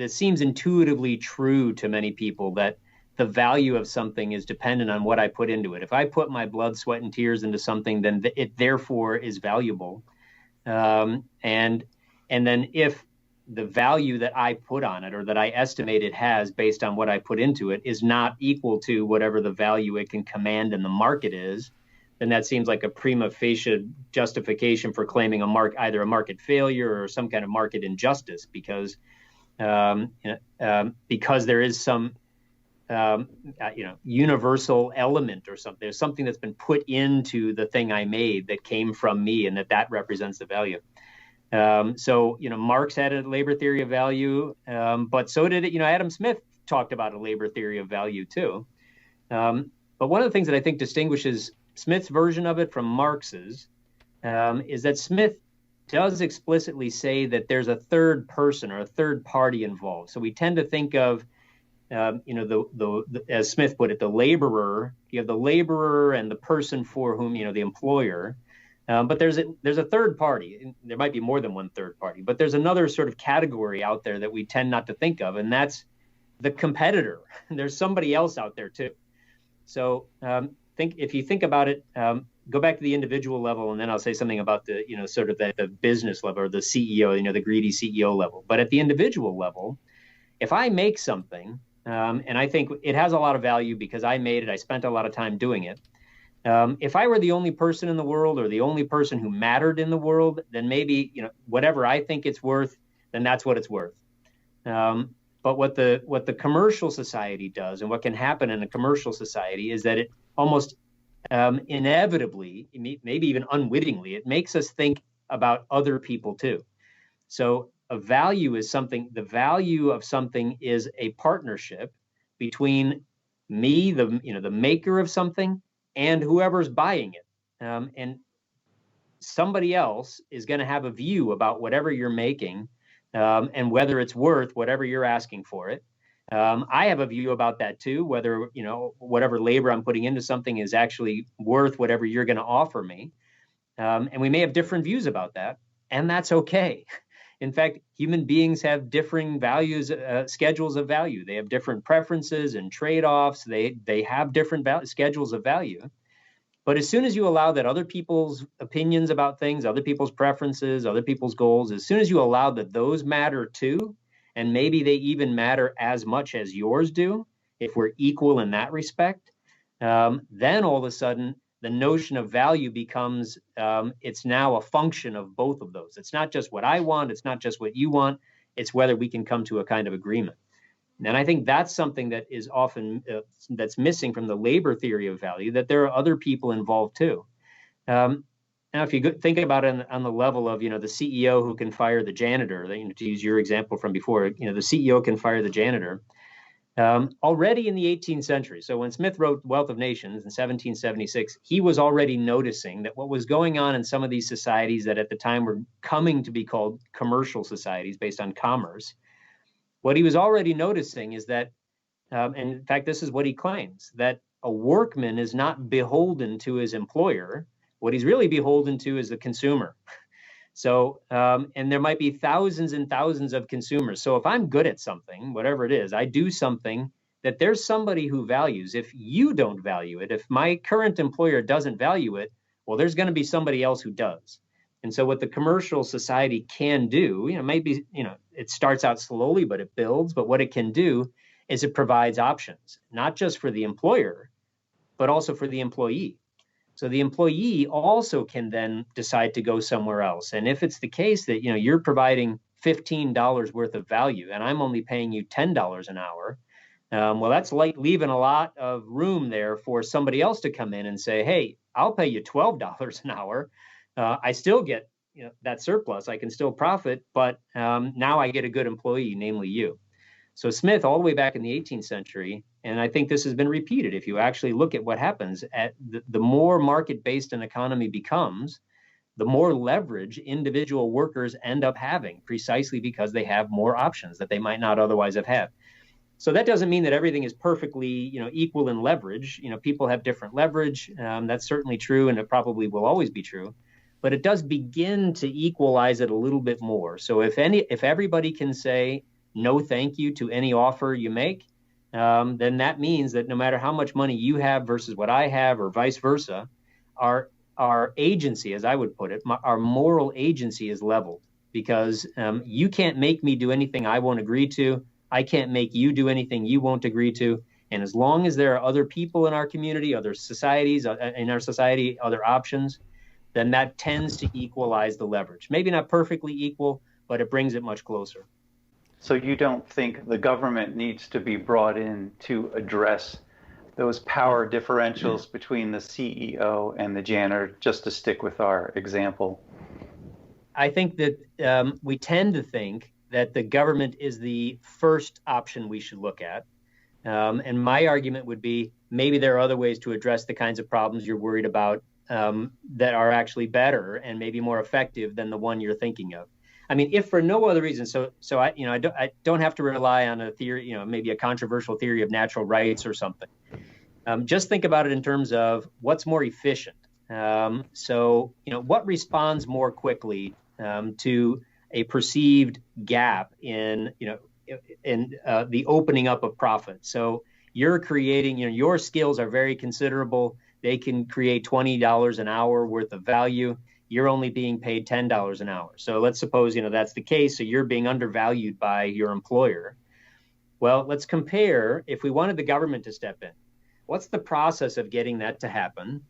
seems intuitively true to many people, that the value of something is dependent on what I put into it. If I put my blood, sweat, and tears into something, then it therefore is valuable. And then if the value that I put on it or that I estimate it has based on what I put into it is not equal to whatever the value it can command in the market is, then that seems like a prima facie justification for claiming either a market failure or some kind of market injustice, because there is some universal element or something. There's something that's been put into the thing I made that came from me, and that represents the value. So Marx had a labor theory of value, but so did Adam Smith talked about a labor theory of value too. But one of the things that I think distinguishes Smith's version of it from Marx's is that Smith does explicitly say that there's a third person or a third party involved. So we tend to think of as Smith put it, the laborer. You have the laborer and the person for whom, the employer. But there's a third party. There might be more than one third party, but there's another sort of category out there that we tend not to think of, and that's the competitor. There's somebody else out there too. So if you think about it, go back to the individual level, and then I'll say something about the, sort of the business level or the CEO, the greedy CEO level. But at the individual level, if I make something, and I think it has a lot of value because I made it, I spent a lot of time doing it. If I were the only person in the world or the only person who mattered in the world, then maybe, whatever I think it's worth, then that's what it's worth. But what the commercial society does, and what can happen in a commercial society, is that it almost inevitably, maybe even unwittingly, it makes us think about other people too. So a value is something, the value of something is a partnership between me, the maker of something, and whoever's buying it. And somebody else is going to have a view about whatever you're making, and whether it's worth whatever you're asking for it. I have a view about that too, whether, whatever labor I'm putting into something is actually worth whatever you're going to offer me. And we may have different views about that, and that's okay. In fact, human beings have differing values, schedules of value. They have different preferences and trade-offs. They have different schedules of value. But as soon as you allow that other people's opinions about things, other people's preferences, other people's goals, as soon as you allow that those matter too, and maybe they even matter as much as yours do, if we're equal in that respect, then all of a sudden the notion of value becomes, it's now a function of both of those. It's not just what I want, it's not just what you want, it's whether we can come to a kind of agreement. And I think that's something that is often, that's missing from the labor theory of value, that there are other people involved too. Now, if you think about it on the level of, the CEO who can fire the janitor, to use your example from before, the CEO can fire the janitor. Already in the 18th century, so when Smith wrote Wealth of Nations in 1776, he was already noticing that what was going on in some of these societies that at the time were coming to be called commercial societies based on commerce, what he was already noticing is that, and in fact, this is what he claims, that a workman is not beholden to his employer. What he's really beholden to is the consumer. So, and there might be thousands and thousands of consumers. So if I'm good at something, whatever it is, I do something that there's somebody who values. If you don't value it, if my current employer doesn't value it, well, there's going to be somebody else who does. And so what the commercial society can do, maybe, it starts out slowly, but it builds. But what it can do is it provides options, not just for the employer, but also for the employee. So the employee also can then decide to go somewhere else. And if it's the case that, you're providing $15 worth of value and I'm only paying you $10 an hour, well, that's like leaving a lot of room there for somebody else to come in and say, hey, I'll pay you $12 an hour. I still get that surplus. I can still profit, but now I get a good employee, namely you. So Smith, all the way back in the 18th century, and I think this has been repeated, if you actually look at what happens, at the more market-based an economy becomes, the more leverage individual workers end up having, precisely because they have more options that they might not otherwise have had. So that doesn't mean that everything is perfectly, equal in leverage. People have different leverage. That's certainly true, and it probably will always be true. But it does begin to equalize it a little bit more. So if everybody can say no thank you to any offer you make, then that means that no matter how much money you have versus what I have, or vice versa, our agency, as I would put it, our moral agency is leveled, because you can't make me do anything I won't agree to. I can't make you do anything you won't agree to. And as long as there are other people in our community, other societies in our society, other options, then that tends to equalize the leverage. Maybe not perfectly equal, but it brings it much closer. So you don't think the government needs to be brought in to address those power differentials between the CEO and the janitor, just to stick with our example? I think that we tend to think that the government is the first option we should look at. And my argument would be maybe there are other ways to address the kinds of problems you're worried about that are actually better and maybe more effective than the one you're thinking of. I mean, if for no other reason, so I don't have to rely on a theory, maybe a controversial theory of natural rights or something. Just think about it in terms of what's more efficient. So what responds more quickly to a perceived gap in the opening up of profit. So you're creating, your skills are very considerable. They can create $20 an hour worth of value. You're only being paid $10 an hour. So let's suppose, that's the case. So you're being undervalued by your employer. Well, let's compare, if we wanted the government to step in, what's the process of getting that to happen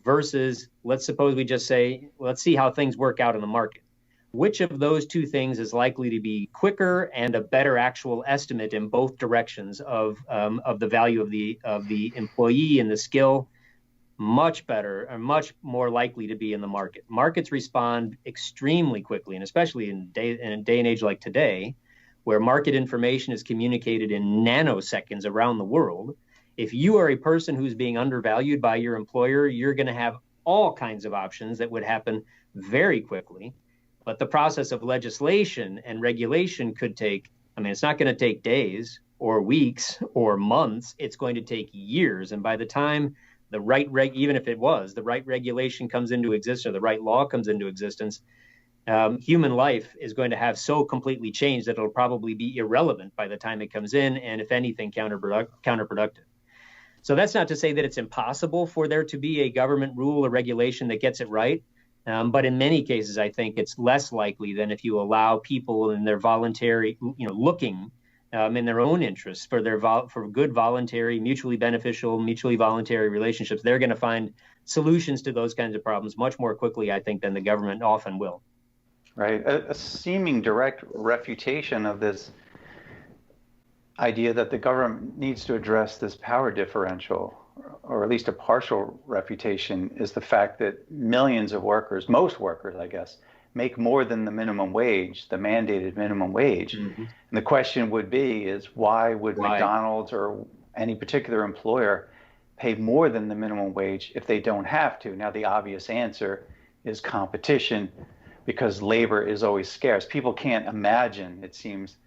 versus, let's suppose we just say, let's see how things work out in the market. Which of those two things is likely to be quicker and a better actual estimate in both directions of the value of the employee and the skill? Much better and much more likely to be in the market. Markets respond extremely quickly, and especially in a day and age like today, where market information is communicated in nanoseconds around the world. If you are a person who's being undervalued by your employer, you're going to have all kinds of options that would happen very quickly. But the process of legislation and regulation could take, it's not going to take days or weeks or months. It's going to take years. And by the time the right even if it was the right regulation comes into existence or the right law comes into existence, human life is going to have so completely changed that it'll probably be irrelevant by the time it comes in, and if anything, counterproductive. So that's not to say that it's impossible for there to be a government rule or regulation that gets it right. But in many cases, I think it's less likely than if you allow people in their voluntary, looking in their own interests for for good, voluntary, mutually beneficial, mutually voluntary relationships. They're going to find solutions to those kinds of problems much more quickly, I think, than the government often will. Right. A seeming direct refutation of this idea that the government needs to address this power differential, or at least a partial refutation, is the fact that millions of workers, most workers, I guess, make more than the minimum wage, the mandated minimum wage. Mm-hmm. And the question would be is why would McDonald's or any particular employer pay more than the minimum wage if they don't have to? Now, the obvious answer is competition, because labor is always scarce. People can't imagine, it seems,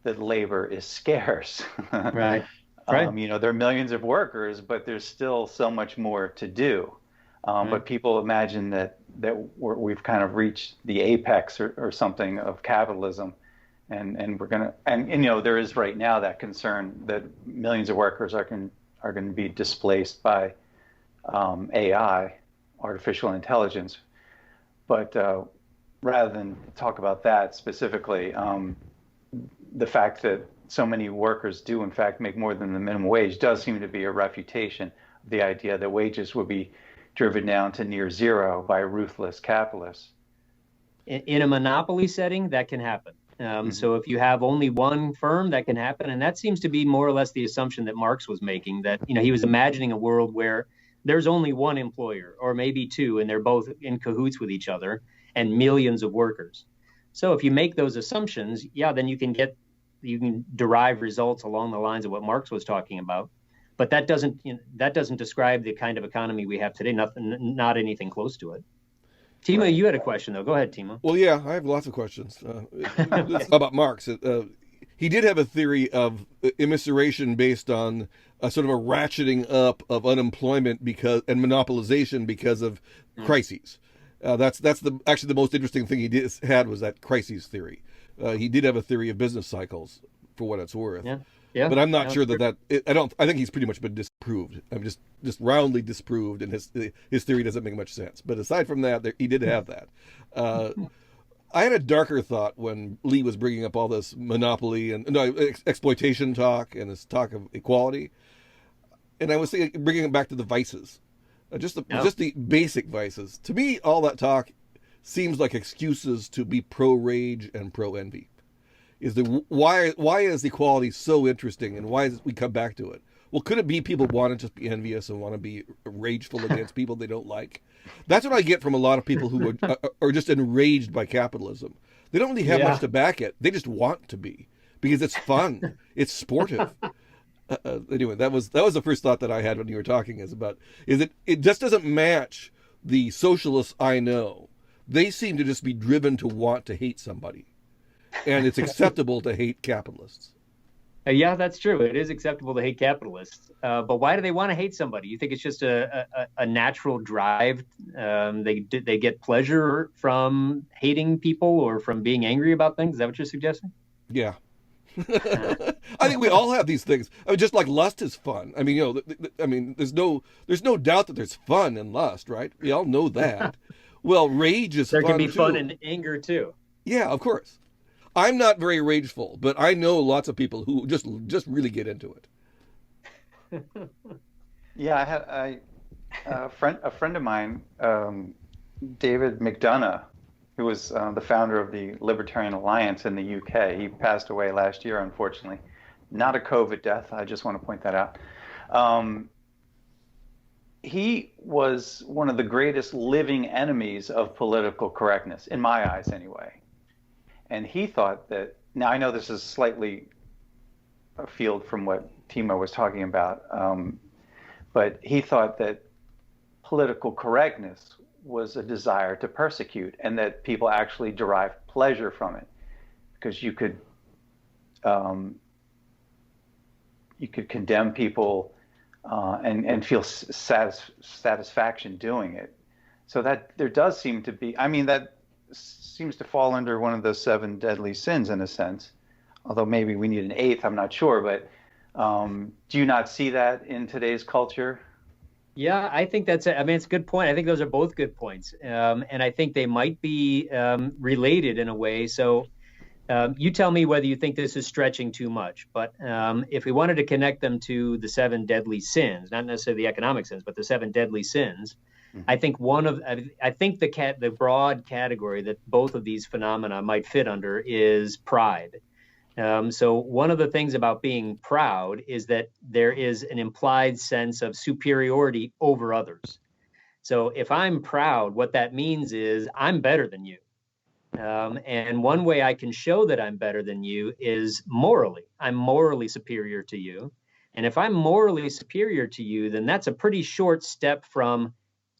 that labor is scarce. Right. There are millions of workers, but there's still so much more to do. But people imagine that we've kind of reached the apex or something of capitalism, and we're gonna there is right now that concern that millions of workers are going to be displaced by AI, artificial intelligence. But rather than talk about that specifically, the fact that so many workers do in fact make more than the minimum wage does seem to be a refutation of the idea that wages would be driven down to near zero by ruthless capitalists. In a monopoly setting, that can happen. So if you have only one firm, that can happen. And that seems to be more or less the assumption that Marx was making, that he was imagining a world where there's only one employer, or maybe two, and they're both in cahoots with each other, and millions of workers. So if you make those assumptions, then you can derive results along the lines of what Marx was talking about. But that doesn't describe the kind of economy we have today. Not anything close to it. Timo, right. You had a question though. Go ahead, Timo. Well, yeah, I have lots of questions about Marx. He did have a theory of immiseration based on a sort of a ratcheting up of unemployment and monopolization because of crises. That's actually the most interesting thing he had was that crises theory. He did have a theory of business cycles, for what it's worth. Yeah, but I'm not sure I think he's pretty much been disproved. I'm just roundly disproved, and his theory doesn't make much sense. But aside from that, he did have that. I had a darker thought when Lee was bringing up all this monopoly and exploitation talk and this talk of equality, and I was thinking, bringing it back to the vices, just the basic vices. To me, all that talk seems like excuses to be pro-rage and pro-envy. Why is equality so interesting, and why we come back to it? Well, could it be people want to just be envious and want to be rageful against people they don't like? That's what I get from a lot of people who are just enraged by capitalism. They don't really have much to back it. They just want to be, because it's fun. It's sportive. Anyway, that was the first thought that I had when you were talking it just doesn't match the socialists I know. They seem to just be driven to want to hate somebody. And it's acceptable to hate capitalists. Yeah, that's true. It is acceptable to hate capitalists. But why do they want to hate somebody? You think it's just a natural drive? They get pleasure from hating people or from being angry about things? Is that what you're suggesting? Yeah. I think we all have these things. I mean, just like lust is fun. I mean, I mean, there's no doubt that there's fun in lust, right? We all know that. Well, rage is There fun can be too. fun in anger too. Yeah, of course. I'm not very rageful, but I know lots of people who just really get into it. Yeah, a friend of mine, David Mcdonough, who was the founder of the Libertarian Alliance in the UK. He passed away last year, unfortunately. Not a COVID death. I just want to point that out. He was one of the greatest living enemies of political correctness, in my eyes anyway. And he thought that, now I know this is slightly afield from what Timo was talking about, but he thought that political correctness was a desire to persecute, and that people actually derived pleasure from it, because you could condemn people and feel satisfaction doing it. So that there does seem to be, I mean, that seems to fall under one of the 7 deadly sins in a sense, although maybe we need an 8th, I'm not sure. But do you not see that in today's culture? Yeah, I think it's a good point. I think those are both good points. And I think they might be related in a way. So you tell me whether you think this is stretching too much. But if we wanted to connect them to the 7 deadly sins, not necessarily the economic sins, but the 7 deadly sins, I think the broad category that both of these phenomena might fit under is pride. So one of the things about being proud is that there is an implied sense of superiority over others. So if I'm proud, what that means is I'm better than you. And one way I can show that I'm better than you is morally. I'm morally superior to you. And if I'm morally superior to you, then that's a pretty short step from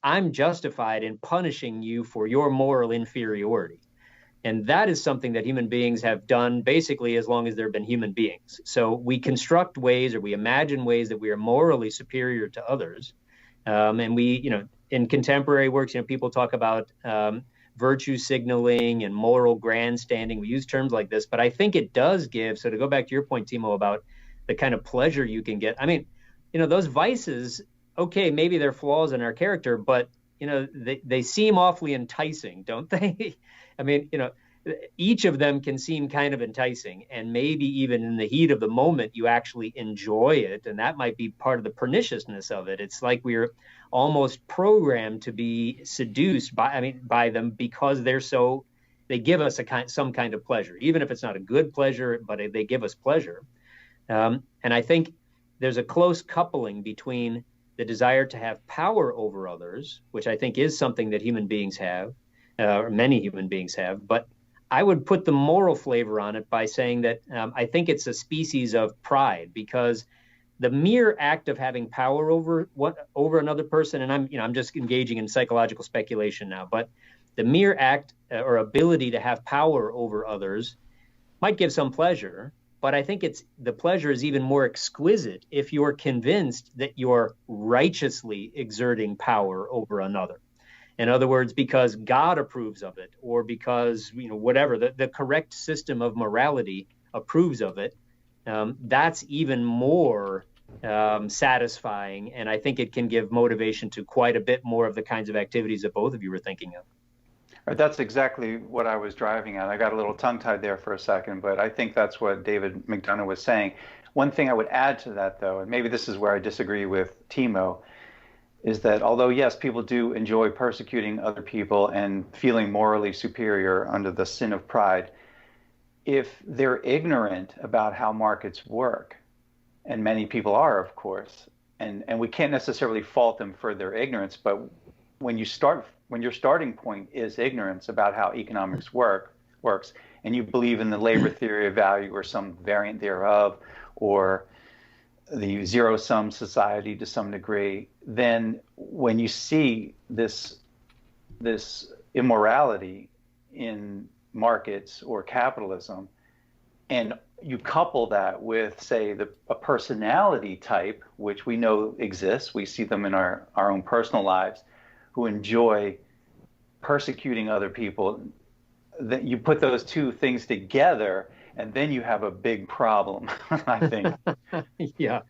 I'm justified in punishing you for your moral inferiority. And that is something that human beings have done basically as long as there have been human beings. So we construct ways, or we imagine ways, that we are morally superior to others. And we, in contemporary works, people talk about virtue signaling and moral grandstanding. We use terms like this, but I think it does give, so to go back to your point, Timo, about the kind of pleasure you can get. I mean, those vices, okay, maybe they're flaws in our character, but, they seem awfully enticing, don't they? I mean, each of them can seem kind of enticing, and maybe even in the heat of the moment, you actually enjoy it. And that might be part of the perniciousness of it. It's like we're almost programmed to be seduced by them, because they give us some kind of pleasure, even if it's not a good pleasure, but they give us pleasure. And I think there's a close coupling between the desire to have power over others, which I think is something that human beings have, or many human beings have. But I would put the moral flavor on it by saying that I think it's a species of pride, because the mere act of having power over another person, and I'm just engaging in psychological speculation now, but the mere act or ability to have power over others might give some pleasure. But I think the pleasure is even more exquisite if you're convinced that you're righteously exerting power over another. In other words, because God approves of it, or because, whatever, the correct system of morality approves of it, that's even more satisfying. And I think it can give motivation to quite a bit more of the kinds of activities that both of you were thinking of. That's exactly what I was driving at. I got a little tongue-tied there for a second, but I think that's what David Mcdonough was saying. One thing I would add to that, though, and maybe this is where I disagree with Timo, is that although, yes, people do enjoy persecuting other people and feeling morally superior under the sin of pride, if they're ignorant about how markets work, and many people are, of course, and we can't necessarily fault them for their ignorance, but when your starting point is ignorance about how economics works, and you believe in the labor theory of value or some variant thereof, or the zero-sum society to some degree, then when you see this immorality in markets or capitalism, and you couple that with, say, a personality type, which we know exists, we see them in our own personal lives, who enjoy persecuting other people, that you put those two things together, and then you have a big problem, I think. Yeah.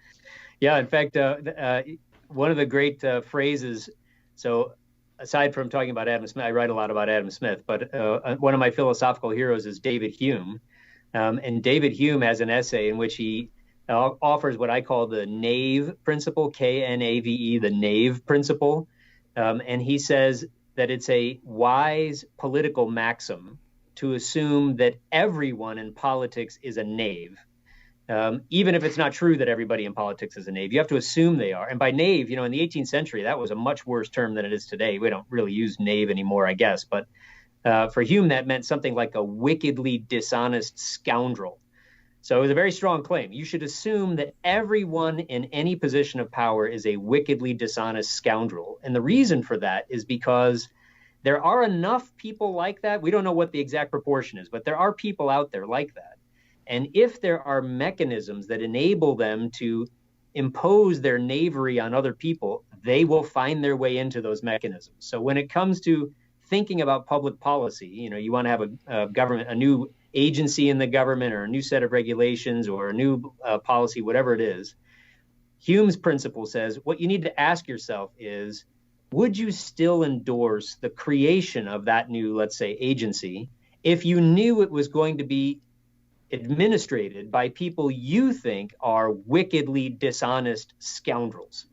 Yeah. In fact, one of the great phrases, so aside from talking about Adam Smith, I write a lot about Adam Smith, but one of my philosophical heroes is David Hume. And David Hume has an essay in which he offers what I call the knave principle, Knave, the knave principle. And he says that it's a wise political maxim to assume that everyone in politics is a knave. Even if it's not true that everybody in politics is a knave, you have to assume they are. And by knave, in the 18th century, that was a much worse term than it is today. We don't really use knave anymore, I guess. But for Hume, that meant something like a wickedly dishonest scoundrel. So it was a very strong claim. You should assume that everyone in any position of power is a wickedly dishonest scoundrel. And the reason for that is because there are enough people like that. We don't know what the exact proportion is, but there are people out there like that. And if there are mechanisms that enable them to impose their knavery on other people, they will find their way into those mechanisms. So when it comes to thinking about public policy, you want to have a government, a new agency in the government, or a new set of regulations, or a new policy, whatever it is. Hume's principle says what you need to ask yourself is, would you still endorse the creation of that new, let's say, agency if you knew it was going to be administrated by people you think are wickedly dishonest scoundrels?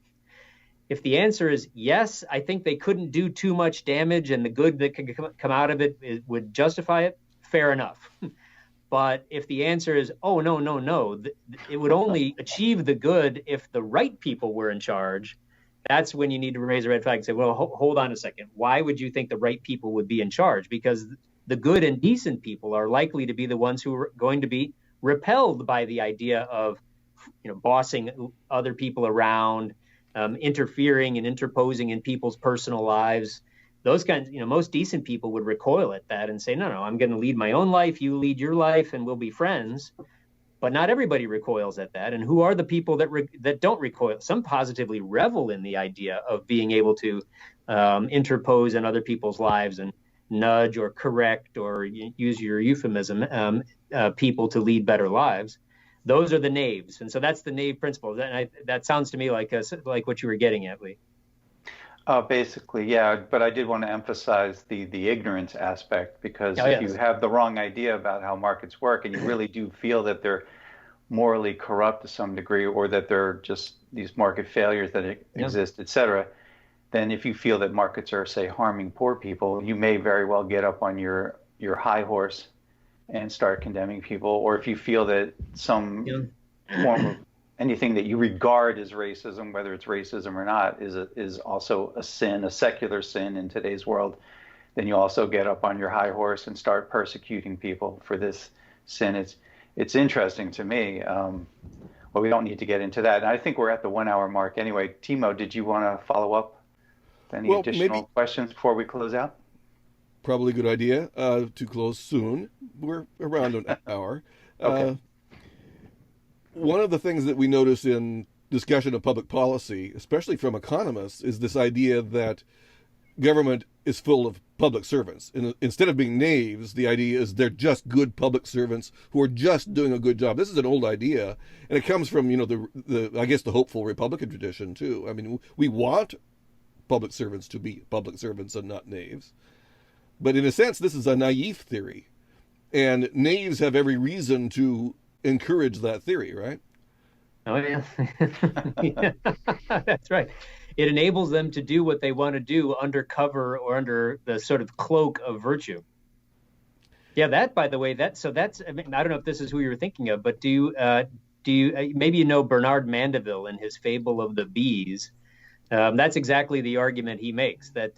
If the answer is yes, I think they couldn't do too much damage and the good that could come out of it would justify it, fair enough. But if the answer is, oh, no, it would only achieve the good if the right people were in charge, that's when you need to raise a red flag and say, well, hold on a second. Why would you think the right people would be in charge? Because the good and decent people are likely to be the ones who are going to be repelled by the idea of, bossing other people around, interfering and interposing in people's personal lives. Those kinds, most decent people would recoil at that and say, no, I'm going to lead my own life. You lead your life and we'll be friends. But not everybody recoils at that. And who are the people that don't recoil? Some positively revel in the idea of being able to interpose in other people's lives and nudge or correct, or use your euphemism, people to lead better lives. Those are the knaves. And so that's the knave principle. That sounds to me like what you were getting at, Lee. Basically, yeah. But I did want to emphasize the ignorance aspect, because if you have the wrong idea about how markets work, and you really do feel that they're morally corrupt to some degree, or that they're just these market failures that exist, et cetera, then if you feel that markets are, say, harming poor people, you may very well get up on your high horse and start condemning people. Or if you feel that some form of anything that you regard as racism, whether it's racism or not, is also a sin, a secular sin in today's world, then you also get up on your high horse and start persecuting people for this sin. It's interesting to me. Well, we don't need to get into that. And I think we're at the 1 hour mark anyway. Timo, did you want to follow up with any additional questions before we close out? Probably a good idea to close soon. We're around an hour. Okay. One of the things that we notice in discussion of public policy, especially from economists, is this idea that government is full of public servants. And instead of being knaves, the idea is they're just good public servants who are just doing a good job. This is an old idea, and it comes from, I guess the hopeful Republican tradition too. I mean, we want public servants to be public servants and not knaves. But in a sense, this is a naive theory, and knaves have every reason to encourage that theory, right? Oh, yeah. Yeah. That's right. It enables them to do what they want to do under cover or under the sort of cloak of virtue. Yeah, that, by the way, that's, I mean, I don't know if this is who you were thinking of, but do you maybe Bernard Mandeville in his Fable of the Bees? That's exactly the argument he makes, that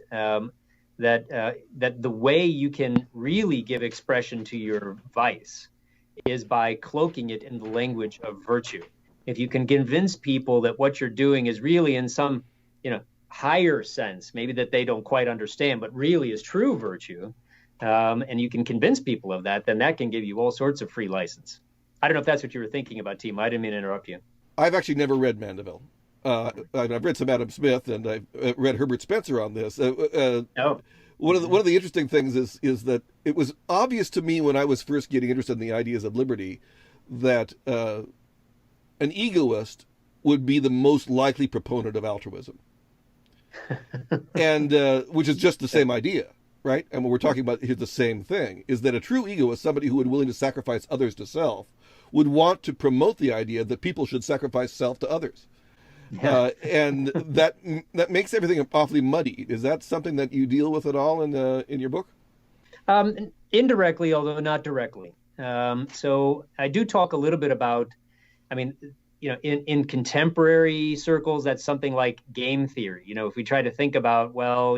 the way you can really give expression to your vice is by cloaking it in the language of virtue. If you can convince people that what you're doing is really in some, higher sense, maybe that they don't quite understand, but really is true virtue, and you can convince people of that, then that can give you all sorts of free license. I don't know if that's what you were thinking about, Timo. I didn't mean to interrupt you. I've actually never read Mandeville. I've read some Adam Smith, and I've read Herbert Spencer on this. one of the interesting things is that it was obvious to me when I was first getting interested in the ideas of liberty that an egoist would be the most likely proponent of altruism, and which is just the same idea, right? And what we're talking about here, the same thing, is that a true egoist, somebody who would be willing to sacrifice others to self, would want to promote the idea that people should sacrifice self to others. And that makes everything awfully muddied. Is that something that you deal with at all in your book? Indirectly, although not directly. So I do talk a little bit about, I mean, in contemporary circles, that's something like game theory. If we try to think about, well,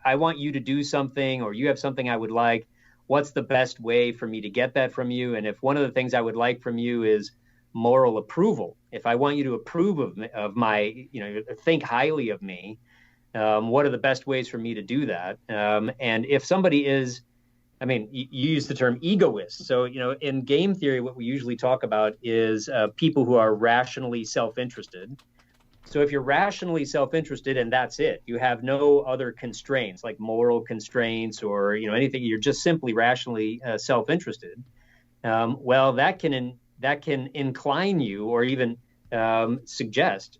I want you to do something, or you have something I would like, what's the best way for me to get that from you? And if one of the things I would like from you is moral approval, if I want you to approve of my, think highly of me, what are the best ways for me to do that? And if somebody is, you use the term egoist. So, in game theory, what we usually talk about is people who are rationally self-interested. So if you're rationally self-interested and that's it, you have no other constraints like moral constraints or, anything, you're just simply rationally self-interested. Well, that can incline you, or even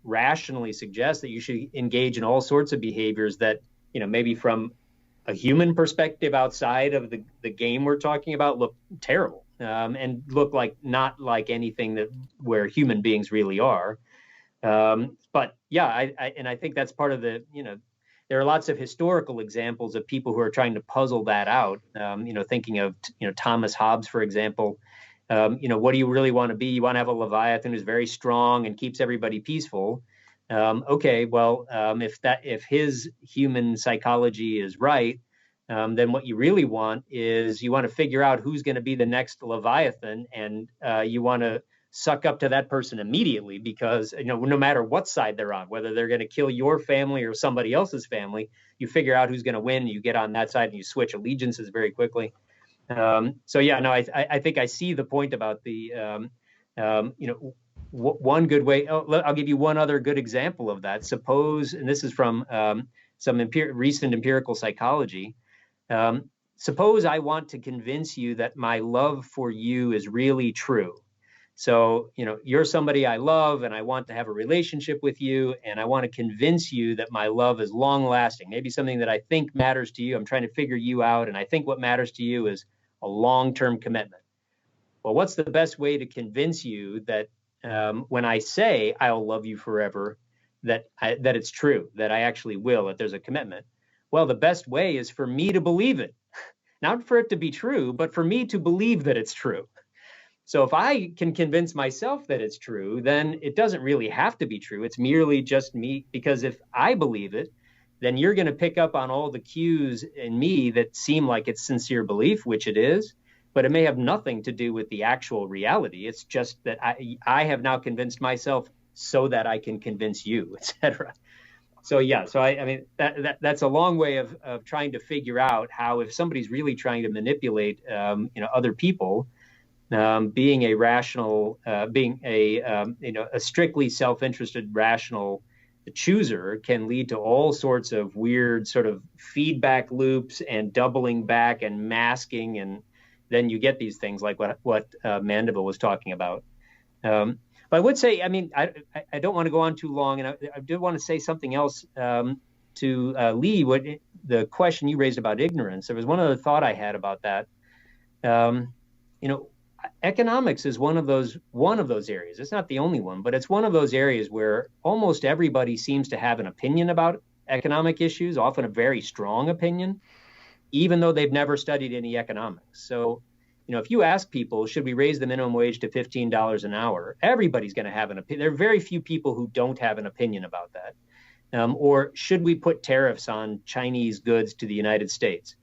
rationally suggest that you should engage in all sorts of behaviors that, maybe from a human perspective outside of the game we're talking about look terrible, and look not like anything where human beings really are. But yeah, I think that's part of the, there are lots of historical examples of people who are trying to puzzle that out. Thinking of, Thomas Hobbes, for example. What do you really want to be? You want to have a Leviathan who's very strong and keeps everybody peaceful. Okay, well, if his human psychology is right, then what you really want is you want to figure out who's going to be the next Leviathan, and you want to suck up to that person immediately, because no matter what side they're on, whether they're going to kill your family or somebody else's family, you figure out who's going to win, you get on that side, and you switch allegiances very quickly. So yeah, no, I think I see the point about the one good way. I'll give you one other good example of that. Suppose, and this is from some recent empirical psychology. Suppose I want to convince you that my love for you is really true. So, you're somebody I love and I want to have a relationship with you, and I want to convince you that my love is long lasting, maybe something that I think matters to you. I'm trying to figure you out, and I think what matters to you is a long-term commitment. Well, what's the best way to convince you that when I say I'll love you forever, that it's true, that I actually will, that there's a commitment? Well, the best way is for me to believe it, not for it to be true, but for me to believe that it's true. So if I can convince myself that it's true, then it doesn't really have to be true. It's merely just me, because if I believe it, then you're going to pick up on all the cues in me that seem like it's sincere belief, which it is, but it may have nothing to do with the actual reality. It's just that I have now convinced myself so that I can convince you, etc. So yeah, so I mean that's a long way of trying to figure out how, if somebody's really trying to manipulate other people, being a rational, a strictly self-interested rational chooser can lead to all sorts of weird sort of feedback loops and doubling back and masking, and then you get these things like what Mandeville was talking about. But I would say, I don't want to go on too long, and I did want to say something else to Lee. The question you raised about ignorance, there was one other thought I had about that. Economics is one of those areas. It's not the only one, but it's one of those areas where almost everybody seems to have an opinion about economic issues, often a very strong opinion, even though they've never studied any economics. So, if you ask people, should we raise the minimum wage to $15 an hour? Everybody's going to have an opinion. There are very few people who don't have an opinion about that. Or should we put tariffs on Chinese goods to the United States?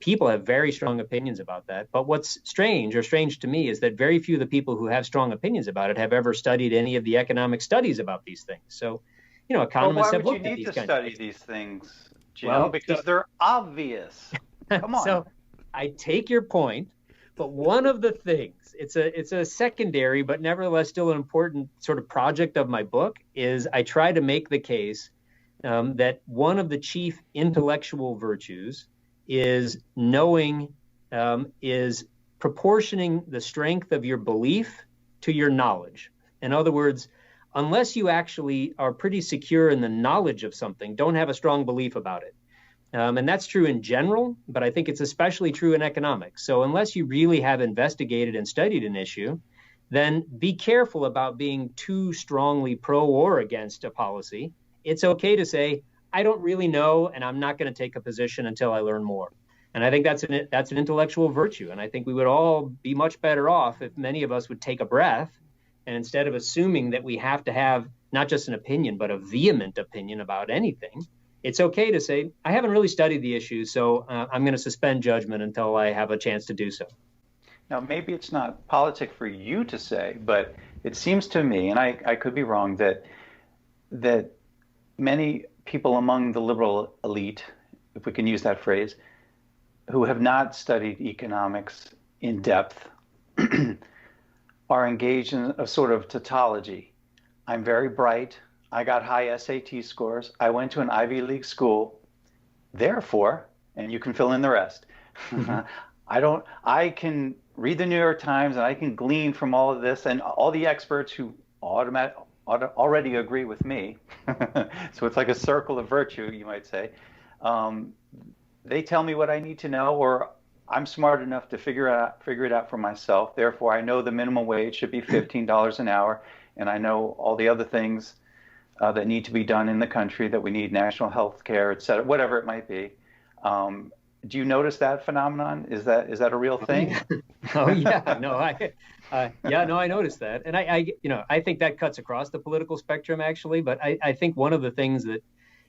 People have very strong opinions about that. But what's strange to me is that very few of the people who have strong opinions about it have ever studied any of the economic studies about these things. So, economists have looked at these kinds of things. Why would you need to study these things, Jim? Because they're obvious. Come on. So I take your point, but one of the things, it's a secondary but nevertheless still an important sort of project of my book, is I try to make the case that one of the chief intellectual virtues is knowing, is proportioning the strength of your belief to your knowledge. In other words, unless you actually are pretty secure in the knowledge of something, don't have a strong belief about it. And that's true in general, but I think it's especially true in economics. So unless you really have investigated and studied an issue, then be careful about being too strongly pro or against a policy. It's okay to say, I don't really know, and I'm not going to take a position until I learn more. And I think that's an intellectual virtue. And I think we would all be much better off if many of us would take a breath, and instead of assuming that we have to have not just an opinion, but a vehement opinion about anything, it's okay to say, I haven't really studied the issue, so I'm going to suspend judgment until I have a chance to do so. Now, maybe it's not politic for you to say, but it seems to me, and I could be wrong, that many people among the liberal elite, if we can use that phrase, who have not studied economics in depth, are engaged in a sort of tautology. I'm very bright. I got high SAT scores. I went to an Ivy League school. Therefore, and you can fill in the rest. I can read the New York Times and I can glean from all of this, and all the experts who already agree with me. So it's like a circle of virtue, you might say. They tell me what I need to know, or I'm smart enough to figure it out for myself. Therefore, I know the minimum wage should be $15 an hour, and I know all the other things that need to be done in the country, that we need national health care, et cetera, whatever it might be. Do you notice that phenomenon? Is that a real thing? Oh yeah, no, I noticed that, and I think that cuts across the political spectrum actually. But I think one of the things that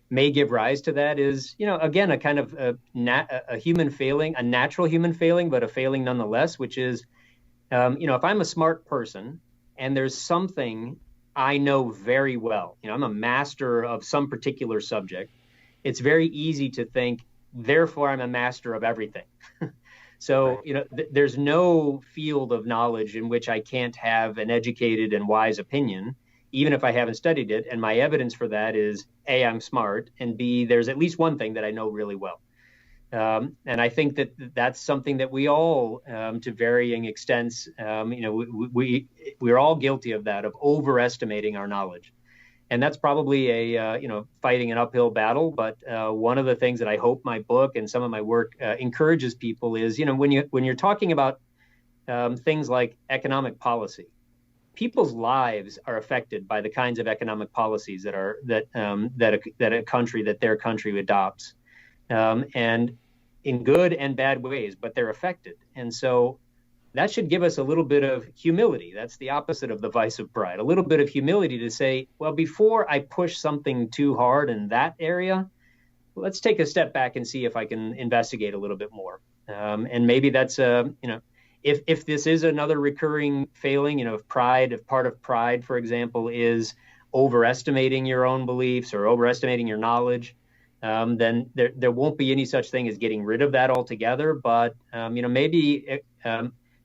may give rise to that is, again, a kind of a human failing, a natural human failing, but a failing nonetheless, which is, if I'm a smart person and there's something I know very well, I'm a master of some particular subject, it's very easy to think, therefore I'm a master of everything. So, right. There's no field of knowledge in which I can't have an educated and wise opinion, even if I haven't studied it. And my evidence for that is A, I'm smart, and B, there's at least one thing that I know really well. And I think that that's something that we all, to varying extents, we're all guilty of that, of overestimating our knowledge. And that's probably fighting an uphill battle. But one of the things that I hope my book and some of my work encourages people is, when you're talking about things like economic policy, people's lives are affected by the kinds of economic policies that their country adopts, and in good and bad ways, but they're affected. And so that should give us a little bit of humility. That's the opposite of the vice of pride. A little bit of humility to say, well, before I push something too hard in that area, let's take a step back and see if I can investigate a little bit more. And maybe that's if this is another recurring failing, if part of pride, for example, is overestimating your own beliefs or overestimating your knowledge, then there won't be any such thing as getting rid of that altogether. But maybe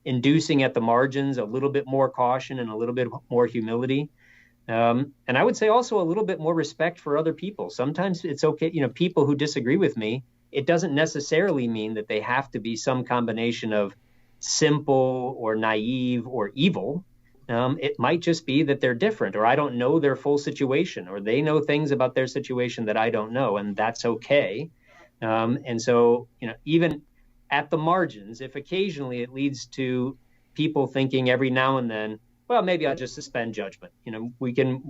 inducing at the margins a little bit more caution and a little bit more humility. And I would say also a little bit more respect for other people. Sometimes it's okay, people who disagree with me, it doesn't necessarily mean that they have to be some combination of simple or naive or evil. It might just be that they're different, or I don't know their full situation, or they know things about their situation that I don't know, and that's okay. And so, even at the margins, if occasionally it leads to people thinking every now and then, well, maybe I'll just suspend judgment. We can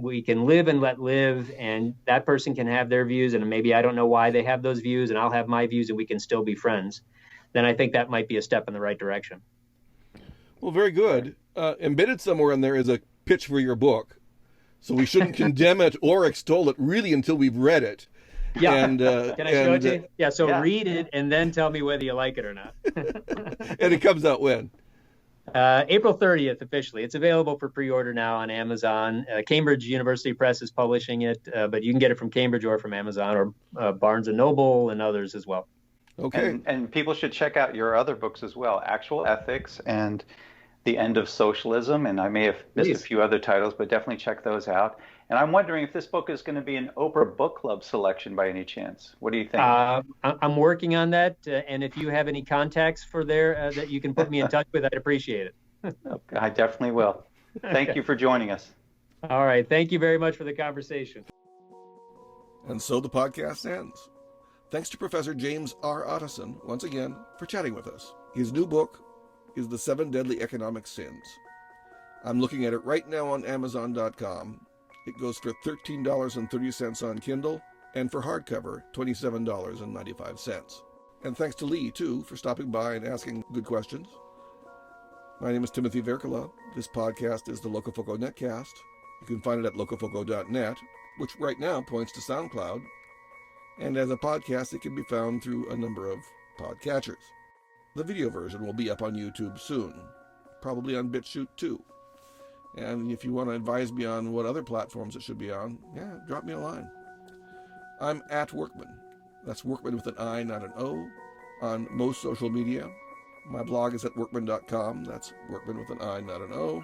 live and let live, and that person can have their views, and maybe I don't know why they have those views, and I'll have my views, and we can still be friends. Then I think that might be a step in the right direction. Well, very good. Embedded somewhere in there is a pitch for your book, so we shouldn't condemn it or extol it really until we've read it. Yeah. And, can I show it to you? Yeah. So read it and then tell me whether you like it or not. And it comes out when? April 30th, officially. It's available for pre-order now on Amazon. Cambridge University Press is publishing it, but you can get it from Cambridge or from Amazon or Barnes & Noble and others as well. Okay. And people should check out your other books as well, Actual Ethics and The End of Socialism. And I may have missed a few other titles, but definitely check those out. And I'm wondering if this book is going to be an Oprah Book Club selection by any chance. What do you think? I'm working on that, and if you have any contacts for there that you can put me in touch with, I'd appreciate it. Okay, I definitely will. Thank you for joining us. All right. Thank you very much for the conversation. And so the podcast ends. Thanks to Professor James R. Otteson, once again, for chatting with us. His new book is The 7 Deadly Economic Sins. I'm looking at it right now on Amazon.com. It goes for $13.30 on Kindle, and for hardcover, $27.95. And thanks to Lee, too, for stopping by and asking good questions. My name is Timothy Virkala. This podcast is the Locofoco Netcast. You can find it at locofoco.net, which right now points to SoundCloud. And as a podcast, it can be found through a number of podcatchers. The video version will be up on YouTube soon, probably on BitChute too. And if you want to advise me on what other platforms it should be on, drop me a line. I'm at Wirkman. That's Wirkman with an I, not an O, on most social media. My blog is at Wirkman.com. That's Wirkman with an I, not an O.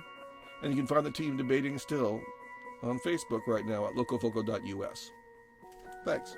And you can find the team debating still on Facebook right now at locofoco.us. Thanks.